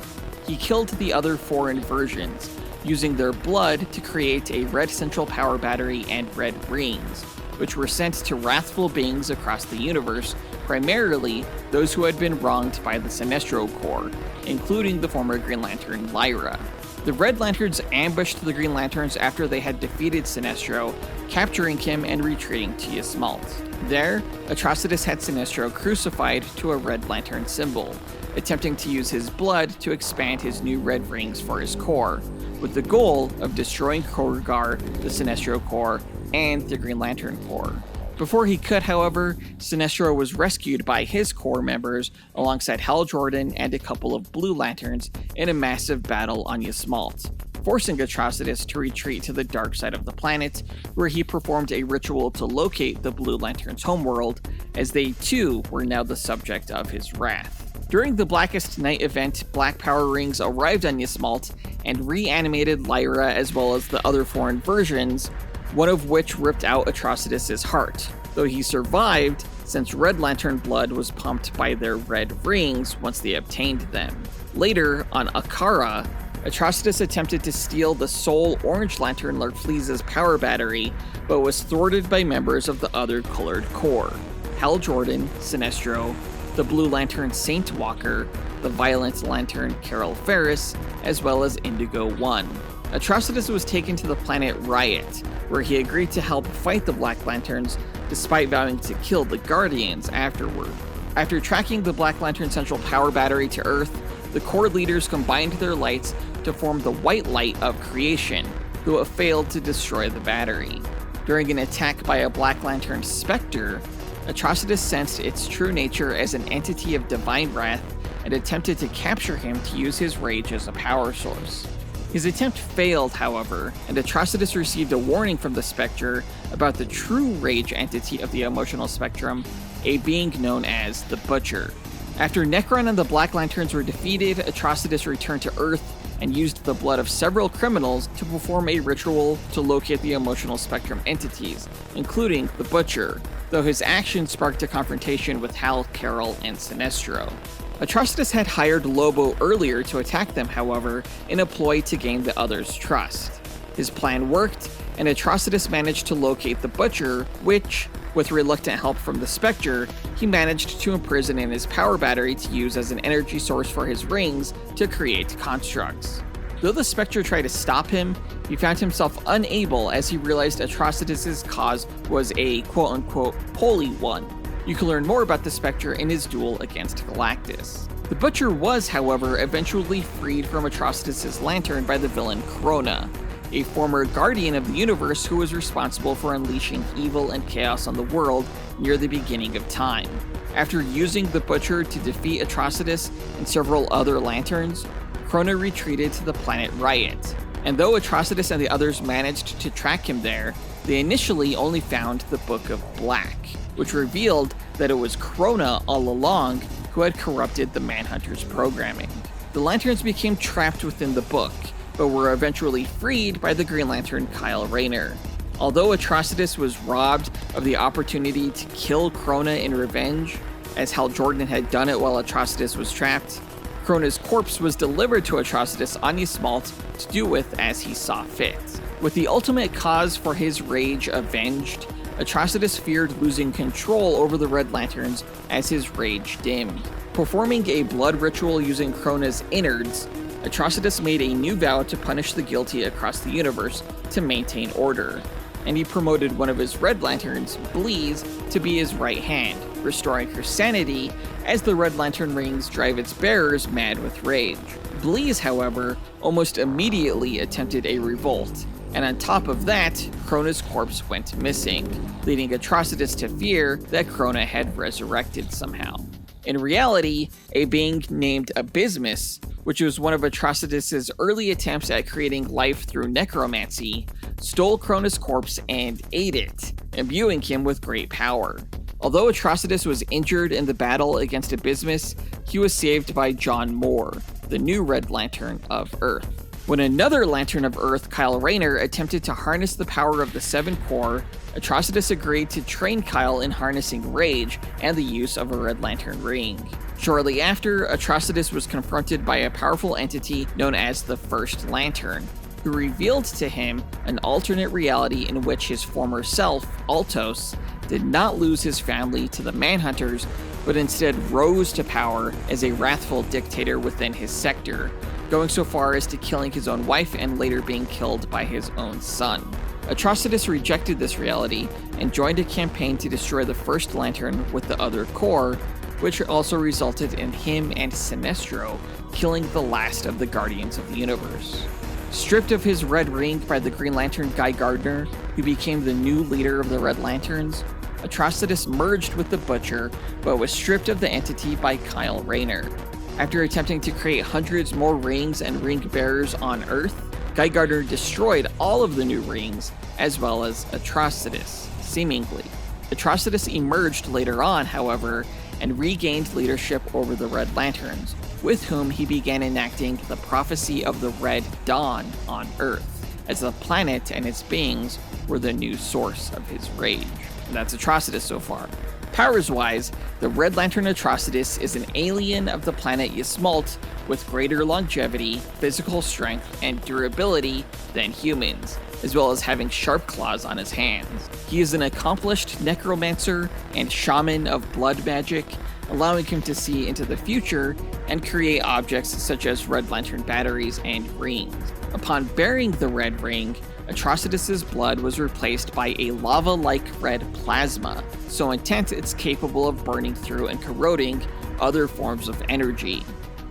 He killed the other 4 inversions, using their blood to create a red central power battery and red rings, which were sent to wrathful beings across the universe, primarily those who had been wronged by the Sinestro Corps, including the former Green Lantern Lyra. The Red Lanterns ambushed the Green Lanterns after they had defeated Sinestro, capturing him and retreating to Ysmalt. There, Atrocitus had Sinestro crucified to a Red Lantern symbol, attempting to use his blood to expand his new red rings for his Corps, with the goal of destroying Korugar, the Sinestro Corps, and the Green Lantern Corps. Before he could, however, Sinestro was rescued by his Corps members alongside Hal Jordan and a couple of Blue Lanterns in a massive battle on Ysmalt, forcing Atrocitus to retreat to the dark side of the planet, where he performed a ritual to locate the Blue Lantern's homeworld, as they too were now the subject of his wrath. During the Blackest Night event, Black Power Rings arrived on Ysmalt and reanimated Lyra as well as the other 4 inversions, one of which ripped out Atrocitus' heart, though he survived since Red Lantern blood was pumped by their red rings once they obtained them. Later, on Akara, Atrocitus attempted to steal the sole Orange Lantern Larfleeze's power battery, but was thwarted by members of the other colored Corps: Hal Jordan, Sinestro, the Blue Lantern Saint Walker, the Violet Lantern Carol Ferris, as well as Indigo One. Atrocitus was taken to the planet Riot, where he agreed to help fight the Black Lanterns, despite vowing to kill the Guardians afterward. After tracking the Black Lantern Central Power Battery to Earth, the Corps leaders combined their lights to form the White Light of Creation, though it failed to destroy the battery. During an attack by a Black Lantern Spectre, Atrocitus sensed its true nature as an entity of divine wrath and attempted to capture him to use his rage as a power source. His attempt failed, however, and Atrocitus received a warning from the Spectre about the true rage entity of the emotional spectrum, a being known as the Butcher. After Necron and the Black Lanterns were defeated, Atrocitus returned to Earth and used the blood of several criminals to perform a ritual to locate the emotional spectrum entities, including the Butcher, though his action sparked a confrontation with Hal, Carol, and Sinestro. Atrocitus had hired Lobo earlier to attack them, however, in a ploy to gain the others' trust. His plan worked, and Atrocitus managed to locate the Butcher, which, with reluctant help from the Spectre, he managed to imprison in his power battery to use as an energy source for his rings to create constructs. Though the Spectre tried to stop him, he found himself unable as he realized Atrocitus' cause was a quote-unquote holy one. You can learn more about the Spectre in his duel against Galactus. The Butcher was, however, eventually freed from Atrocitus' lantern by the villain Krona, a former guardian of the universe who was responsible for unleashing evil and chaos on the world near the beginning of time. After using the Butcher to defeat Atrocitus and several other lanterns, Krona retreated to the planet Riot, and though Atrocitus and the others managed to track him there, they initially only found the Book of Black, which revealed that it was Krona all along who had corrupted the Manhunter's programming. The Lanterns became trapped within the book, but were eventually freed by the Green Lantern Kyle Rayner. Although Atrocitus was robbed of the opportunity to kill Krona in revenge, as Hal Jordan had done it while Atrocitus was trapped, Krona's corpse was delivered to Atrocitus on Ysmalt to do with as he saw fit. With the ultimate cause for his rage avenged, Atrocitus feared losing control over the Red Lanterns as his rage dimmed. Performing a blood ritual using Krona's innards, Atrocitus made a new vow to punish the guilty across the universe to maintain order, and he promoted one of his Red Lanterns, Bleas, to be his right hand, restoring her sanity as the Red Lantern rings drive its bearers mad with rage. Bleas, however, almost immediately attempted a revolt, and on top of that, Krona's corpse went missing, leading Atrocitus to fear that Krona had resurrected somehow. In reality, a being named Abysmus, which was one of Atrocitus's early attempts at creating life through necromancy, stole Krona's corpse and ate it, imbuing him with great power. Although Atrocitus was injured in the battle against Abysmus, he was saved by John Moore, the new Red Lantern of Earth. When another Lantern of Earth, Kyle Rayner, attempted to harness the power of the Seven Core, Atrocitus agreed to train Kyle in harnessing rage and the use of a Red Lantern ring. Shortly after, Atrocitus was confronted by a powerful entity known as the First Lantern, who revealed to him an alternate reality in which his former self, Altos, did not lose his family to the Manhunters, but instead rose to power as a wrathful dictator within his sector, going so far as to killing his own wife and later being killed by his own son. Atrocitus rejected this reality and joined a campaign to destroy the First Lantern with the other Corps, which also resulted in him and Sinestro killing the last of the Guardians of the Universe. Stripped of his red ring by the Green Lantern Guy Gardner, who became the new leader of the Red Lanterns, Atrocitus merged with the Butcher, but was stripped of the entity by Kyle Rayner. After attempting to create hundreds more rings and ring bearers on Earth, Guy Gardner destroyed all of the new rings, as well as Atrocitus, seemingly. Atrocitus emerged later on, however, and regained leadership over the Red Lanterns, with whom he began enacting the prophecy of the Red Dawn on Earth, as the planet and its beings were the new source of his rage. And that's Atrocitus so far. Powers-wise, the Red Lantern Atrocitus is an alien of the planet Ysmalt with greater longevity, physical strength, and durability than humans, as well as having sharp claws on his hands. He is an accomplished necromancer and shaman of blood magic, allowing him to see into the future and create objects such as Red Lantern batteries and rings. Upon bearing the Red Ring, Atrocitus's blood was replaced by a lava-like red plasma, so intense it's capable of burning through and corroding other forms of energy.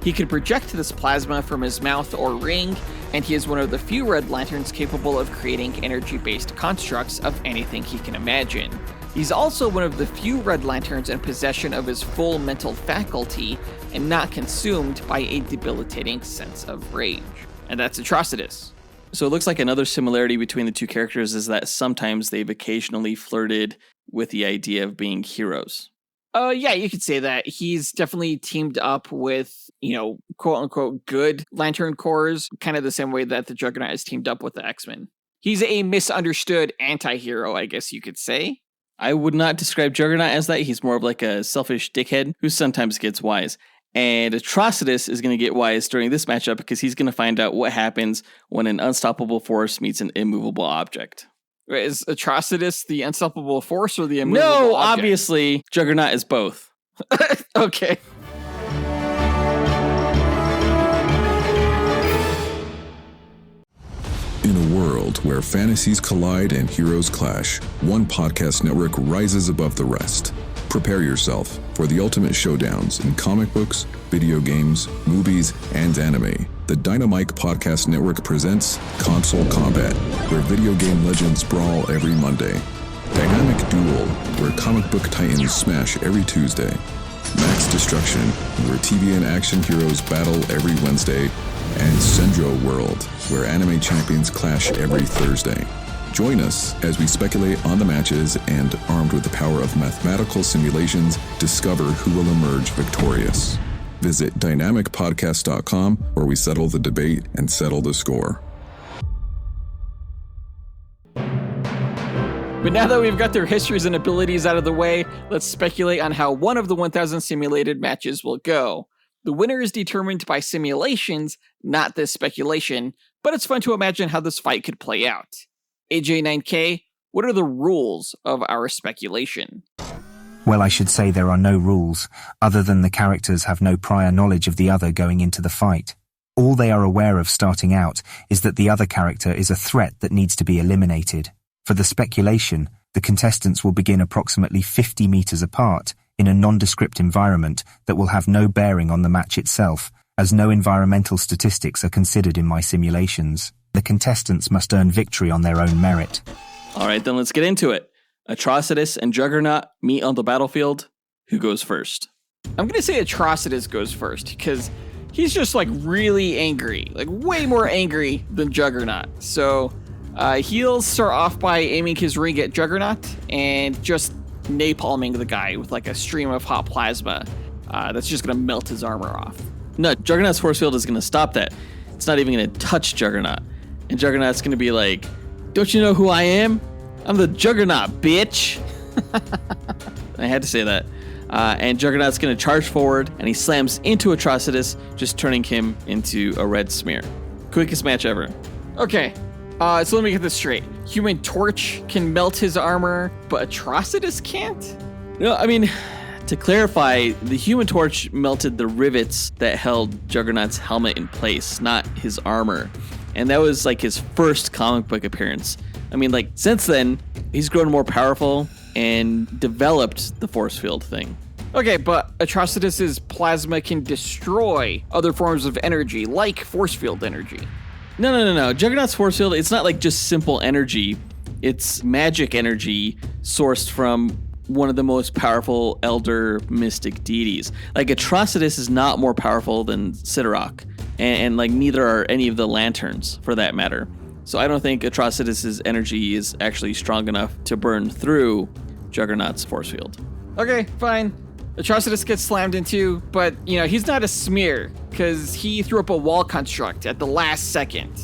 He can project this plasma from his mouth or ring, and he is one of the few Red Lanterns capable of creating energy-based constructs of anything he can imagine. He's also one of the few Red Lanterns in possession of his full mental faculty and not consumed by a debilitating sense of rage. And that's Atrocitus. So it looks like another similarity between the two characters is that sometimes they've occasionally flirted with the idea of being heroes. Yeah, you could say that. He's definitely teamed up with, quote unquote, good Lantern Corps, kind of the same way that the Juggernaut is teamed up with the X-Men. He's a misunderstood anti-hero, I guess you could say. I would not describe Juggernaut as that. He's more of like a selfish dickhead who sometimes gets wise. And Atrocitus is going to get wise during this matchup because he's going to find out what happens when an unstoppable force meets an immovable object. Wait, is Atrocitus the unstoppable force or the immovable No, object? obviously, Juggernaut is both. Okay. In a world where fantasies collide and heroes clash, one podcast network rises above the rest. Prepare yourself for the ultimate showdowns in comic books, video games, movies, and anime. The Dynamite Podcast Network presents Console Combat, where video game legends brawl every Monday. Dynamic Duel, where comic book titans smash every Tuesday. Max Destruction, where TV and action heroes battle every Wednesday. And Sendro World, where anime champions clash every Thursday. Join us as we speculate on the matches and, armed with the power of mathematical simulations, discover who will emerge victorious. Visit dynamicpodcast.com, where we settle the debate and settle the score. But now that we've got their histories and abilities out of the way, let's speculate on how one of the 1000 simulated matches will go. The winner is determined by simulations, not this speculation, but it's fun to imagine how this fight could play out. AJ9K, what are the rules of our speculation? Well, I should say there are no rules, other than the characters have no prior knowledge of the other going into the fight. All they are aware of starting out is that the other character is a threat that needs to be eliminated. For the speculation, the contestants will begin approximately 50 meters apart in a nondescript environment that will have no bearing on the match itself, as no environmental statistics are considered in my simulations. The contestants must earn victory on their own merit. All right, then let's get into it. Atrocitus and Juggernaut meet on the battlefield. Who goes first? I'm going to say Atrocitus goes first, because he's just like really angry, like way more angry than Juggernaut. So he'll start off by aiming his ring at Juggernaut and just napalming the guy with like a stream of hot plasma that's just going to melt his armor off. No, Juggernaut's force field is going to stop that. It's not even going to touch Juggernaut. And Juggernaut's going to be like, don't you know who I am? I'm the Juggernaut, bitch. I had to say that. And Juggernaut's going to charge forward, and he slams into Atrocitus, just turning him into a red smear. Quickest match ever. Okay, so let me get this straight. Human Torch can melt his armor, but Atrocitus can't? No, I mean, to clarify, the Human Torch melted the rivets that held Juggernaut's helmet in place, not his armor. And that was like his first comic book appearance. I mean, like, since then, he's grown more powerful and developed the force field thing. Okay, but Atrocitus's plasma can destroy other forms of energy, like force field energy. No. Juggernaut's force field, it's not like just simple energy. It's magic energy sourced from one of the most powerful elder mystic deities. Like, Atrocitus is not more powerful than Sidarok, and like neither are any of the lanterns, for that matter. So I don't think Atrocitus's energy is actually strong enough to burn through Juggernaut's force field. Okay, fine. Atrocitus gets slammed into, but, you know, he's not a smear, because he threw up a wall construct at the last second.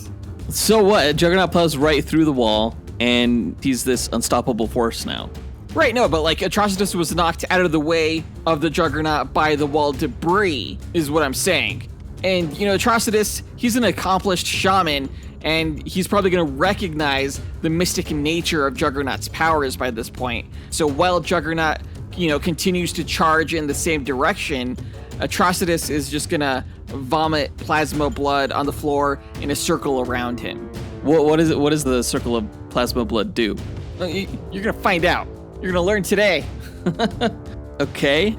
So what? Juggernaut plows right through the wall, and he's this unstoppable force now. Right, no, but like Atrocitus was knocked out of the way of the Juggernaut by the wall debris, is what I'm saying. And, you know, Atrocitus, he's an accomplished shaman, and he's probably going to recognize the mystic nature of Juggernaut's powers by this point. So while Juggernaut, you know, continues to charge in the same direction, Atrocitus is just going to vomit plasma blood on the floor in a circle around him. What is it? What does the circle of plasma blood do? You're going to find out. You're going to learn today. Okay.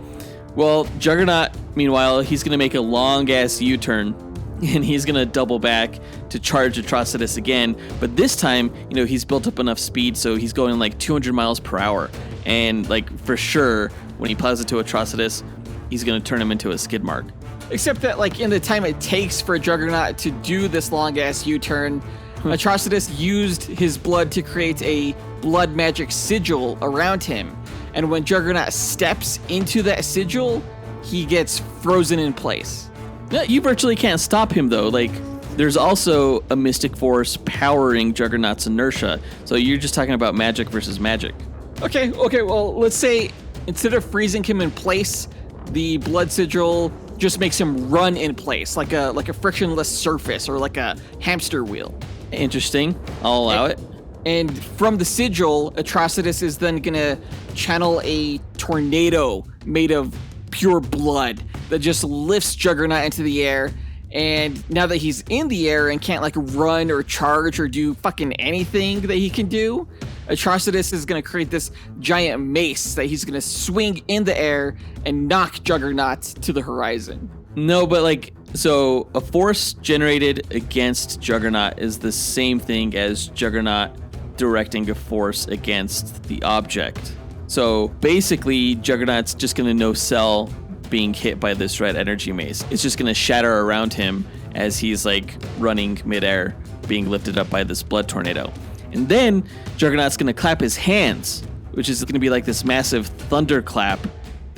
Well, Juggernaut, meanwhile, he's going to make a long-ass U-turn, and he's going to double back to charge Atrocitus again. But this time, you know, he's built up enough speed, so he's going like 200 miles per hour. And, like, for sure, when he plows into Atrocitus, he's going to turn him into a skid mark. Except that, like, in the time it takes for Juggernaut to do this long-ass U-turn, Atrocitus used his blood to create a blood magic sigil around him. And when Juggernaut steps into that sigil, he gets frozen in place. No, you virtually can't stop him, though. Like, there's also a mystic force powering Juggernaut's inertia. So you're just talking about magic versus magic. Okay, well, let's say instead of freezing him in place, the blood sigil just makes him run in place, like a frictionless surface or like a hamster wheel. Interesting. I'll allow it. And from the sigil, Atrocitus is then gonna channel a tornado made of pure blood that just lifts Juggernaut into the air. And now that he's in the air and can't like run or charge or do fucking anything that he can do, Atrocitus is gonna create this giant mace that he's gonna swing in the air and knock Juggernaut to the horizon. No, but like, so a force generated against Juggernaut is the same thing as Juggernaut directing a force against the object. So basically, Juggernaut's just going to no-sell being hit by this red energy mace. It's just going to shatter around him as he's like running midair, being lifted up by this blood tornado. And then Juggernaut's going to clap his hands, which is going to be like this massive thunderclap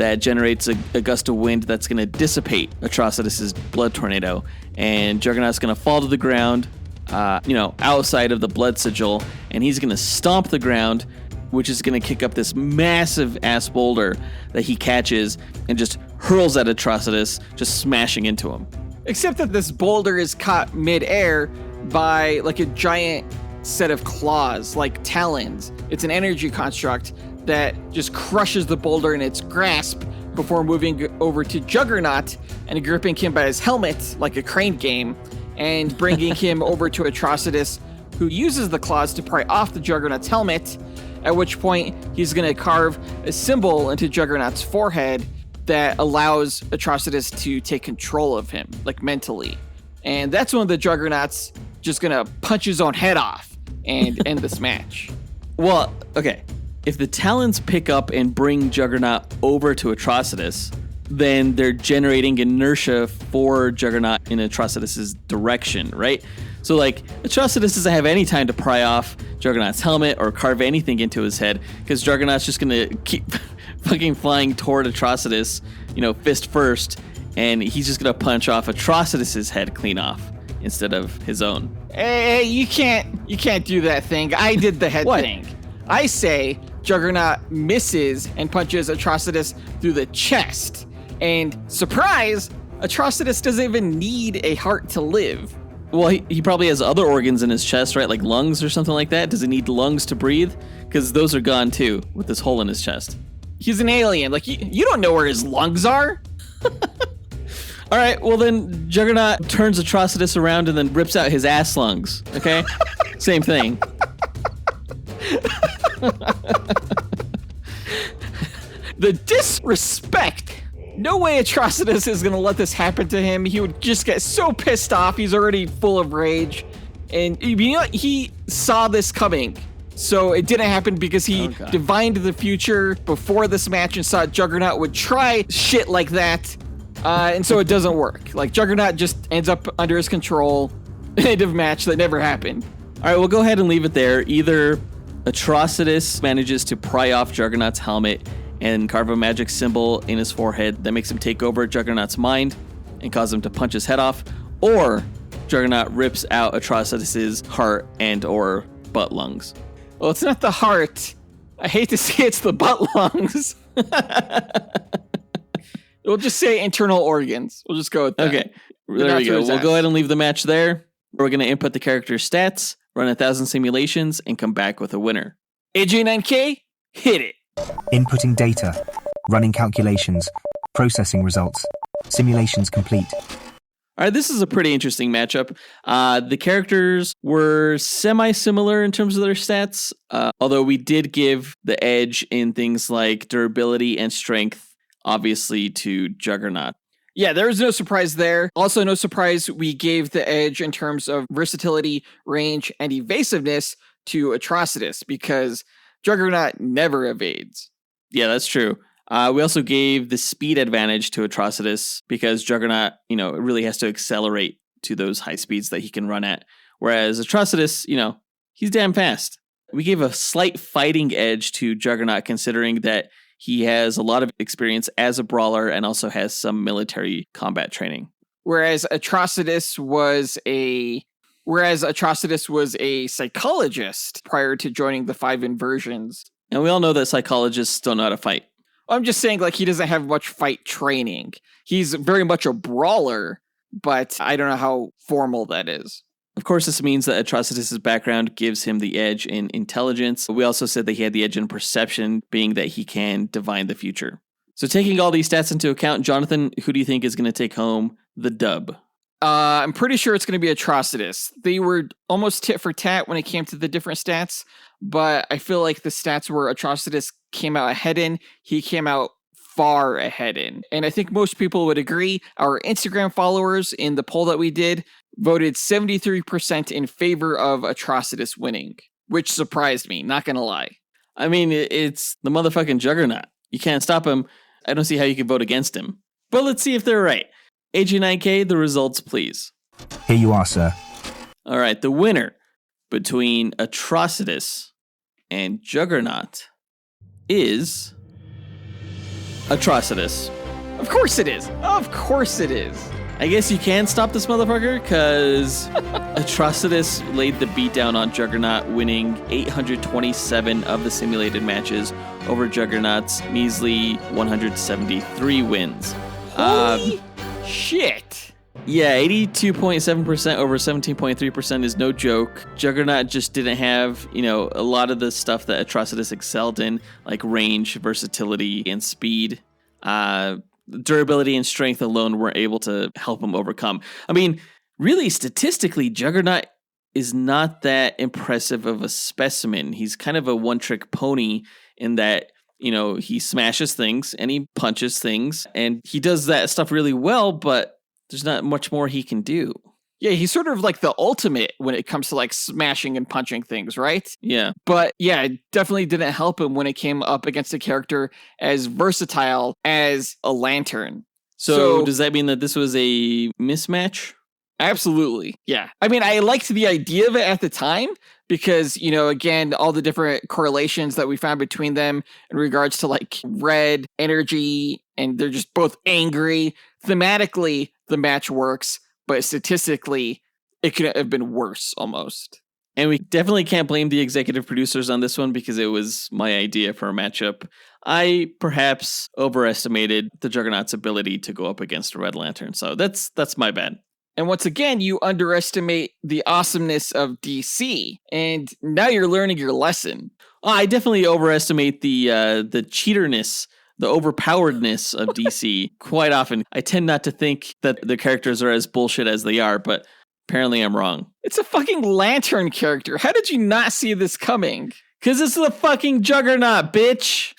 that generates a gust of wind that's going to dissipate Atrocitus' blood tornado. And Juggernaut's going to fall to the ground, outside of the blood sigil, and he's going to stomp the ground, which is going to kick up this massive ass boulder that he catches and just hurls at Atrocitus, just smashing into him. Except that this boulder is caught mid-air by like a giant set of claws, like talons. It's an energy construct that just crushes the boulder in its grasp before moving over to Juggernaut and gripping him by his helmet like a crane game and bringing him over to Atrocitus, who uses the claws to pry off the Juggernaut's helmet, at which point he's going to carve a symbol into Juggernaut's forehead that allows Atrocitus to take control of him, like mentally. And that's when the Juggernaut's just going to punch his own head off and end this match. Well, okay. If the talons pick up and bring Juggernaut over to Atrocitus, then they're generating inertia for Juggernaut in Atrocitus' direction, right? So, like, Atrocitus doesn't have any time to pry off Juggernaut's helmet or carve anything into his head, because Juggernaut's just going to keep fucking flying toward Atrocitus, fist first, and he's just going to punch off Atrocitus' head clean off instead of his own. Hey, you can't do that thing. I did the head What? thing. I say Juggernaut misses and punches Atrocitus through the chest. And surprise, Atrocitus doesn't even need a heart to live. Well, he probably has other organs in his chest, right? Like lungs or something like that. Does he need lungs to breathe? Because those are gone too, with this hole in his chest. He's an alien. Like, you don't know where his lungs are. All right, well then Juggernaut turns Atrocitus around and then rips out his ass lungs, okay? Same thing. The disrespect. No way Atrocitus is going to let this happen to him. He would just get so pissed off. He's already full of rage. And he saw this coming. So it didn't happen because he divined the future before this match and saw Juggernaut would try shit like that. And so it doesn't work. Like, Juggernaut just ends up under his control. End of match that never happened. All right, we'll go ahead and leave it there. Either Atrocitus manages to pry off Juggernaut's helmet and carve a magic symbol in his forehead that makes him take over Juggernaut's mind and cause him to punch his head off, or Juggernaut rips out Atrocitus' heart and or butt lungs. Well, it's not the heart. I hate to say it's the butt lungs. We'll just say internal organs. We'll just go with that. Okay, there we go. We'll go ahead and leave the match there. We're going to input the character's stats, run 1,000 simulations, and come back with a winner. AJ9K, hit it. Inputting data, running calculations, processing results, simulations complete. All right, this is a pretty interesting matchup. The characters were semi-similar in terms of their stats, although we did give the edge in things like durability and strength, obviously, to Juggernaut. Yeah, there was no surprise there. Also, no surprise we gave the edge in terms of versatility, range, and evasiveness to Atrocitus, because Juggernaut never evades. Yeah, that's true. We also gave the speed advantage to Atrocitus because Juggernaut, really has to accelerate to those high speeds that he can run at. Whereas Atrocitus, he's damn fast. We gave a slight fighting edge to Juggernaut considering that he has a lot of experience as a brawler and also has some military combat training. Whereas Atrocitus was a psychologist prior to joining the 5 inversions. And we all know that psychologists don't know how to fight. I'm just saying, like, he doesn't have much fight training. He's very much a brawler, but I don't know how formal that is. Of course, this means that Atrocitus' background gives him the edge in intelligence. We also said that he had the edge in perception, being that he can divine the future. So taking all these stats into account, Jonathan, who do you think is going to take home the dub? I'm pretty sure it's going to be Atrocitus. They were almost tit for tat when it came to the different stats, but I feel like the stats where Atrocitus came out ahead in, he came out far ahead in. And I think most people would agree. Our Instagram followers in the poll that we did voted 73% in favor of Atrocitus winning, which surprised me, not going to lie. I mean, it's the motherfucking Juggernaut. You can't stop him. I don't see how you can vote against him. But let's see if they're right. AG9K, the results, please. Here you are, sir. All right, the winner between Atrocitus and Juggernaut is Atrocitus. Of course it is. Of course it is. I guess you can stop this motherfucker, because Atrocitus laid the beat down on Juggernaut, winning 827 of the simulated matches over Juggernaut's measly 173 wins. Holy shit. Yeah, 82.7% over 17.3% is no joke. Juggernaut just didn't have, a lot of the stuff that Atrocitus excelled in, like range, versatility, and speed. Durability and strength alone weren't able to help him overcome. I mean, really, statistically, Juggernaut is not that impressive of a specimen. He's kind of a one-trick pony in that, he smashes things and he punches things, and he does that stuff really well, but there's not much more he can do. Yeah, he's sort of like the ultimate when it comes to like smashing and punching things, right? Yeah. But yeah, it definitely didn't help him when it came up against a character as versatile as a lantern. So does that mean that this was a mismatch? Absolutely. Yeah. I mean, I liked the idea of it at the time because, again, all the different correlations that we found between them in regards to like red energy, and they're just both angry. Thematically, the match works. But statistically, it could have been worse almost. And we definitely can't blame the executive producers on this one because it was my idea for a matchup. I perhaps overestimated the Juggernaut's ability to go up against a Red Lantern. So that's my bad. And once again, you underestimate the awesomeness of DC. And now you're learning your lesson. I definitely overestimate the cheaterness, the overpoweredness of DC quite often. I tend not to think that the characters are as bullshit as they are, but apparently I'm wrong. It's a fucking lantern character. How did you not see this coming? Because it's the fucking Juggernaut, bitch.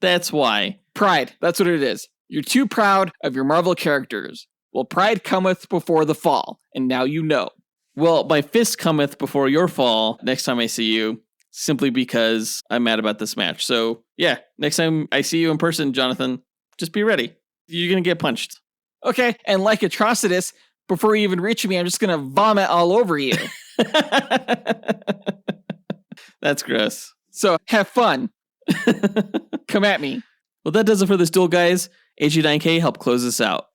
That's why. Pride. That's what it is. You're too proud of your Marvel characters. Well, pride cometh before the fall, and now you know. Well, my fist cometh before your fall next time I see you, simply because I'm mad about this match. So, yeah, next time I see you in person, Jonathan, just be ready. You're going to get punched. Okay, and like Atrocitus, before you even reach me, I'm just going to vomit all over you. That's gross. So, have fun. Come at me. Well, that does it for this duel, guys. AG9K, help close this out.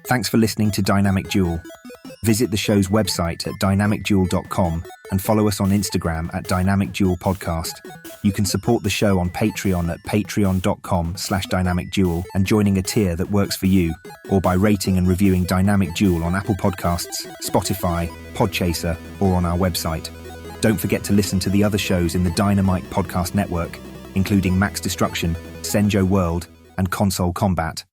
Thanks for listening to Dynamic Duel. Visit the show's website at dynamicduel.com and follow us on Instagram at Dynamic Duel Podcast. You can support the show on Patreon at patreon.com/dynamicduel and joining a tier that works for you, or by rating and reviewing Dynamic Duel on Apple Podcasts, Spotify, Podchaser, or on our website. Don't forget to listen to the other shows in the Dynamite Podcast Network, including Max Destruction, Senjo World, and Console Combat.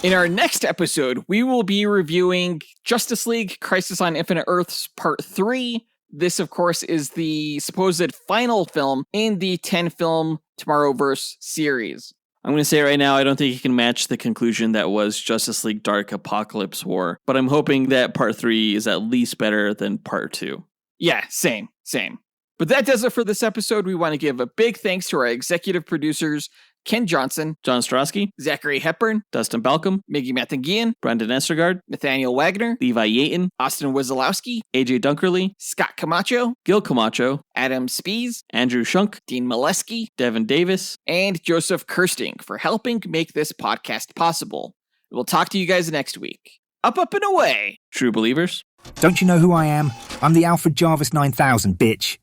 In our next episode, we will be reviewing Justice League Crisis on Infinite Earths Part 3. This, of course, is the supposed final film in the 10-film Tomorrowverse series. I'm going to say right now, I don't think it can match the conclusion that was Justice League Dark Apocalypse War, but I'm hoping that Part 3 is at least better than Part 2. Yeah, same. But that does it for this episode. We want to give a big thanks to our executive producers, Ken Johnson, John Starosky, Zachary Hepburn, Dustyn Balcom, Miggy Matanguihan, Brendan Estergard, Nathaniel Wagner, Levi Yeaton, Austin Wesolowski, AJ Dunkerley, Scott Camacho, Gil Camacho, Adam Speas, Andrew Schunk, Dean Maleski, Devin Davis, and Joseph Kersting for helping make this podcast possible. We'll talk to you guys next week. Up, and away. True believers. Don't you know who I am? I'm the Alfred Jarvis 9000, bitch.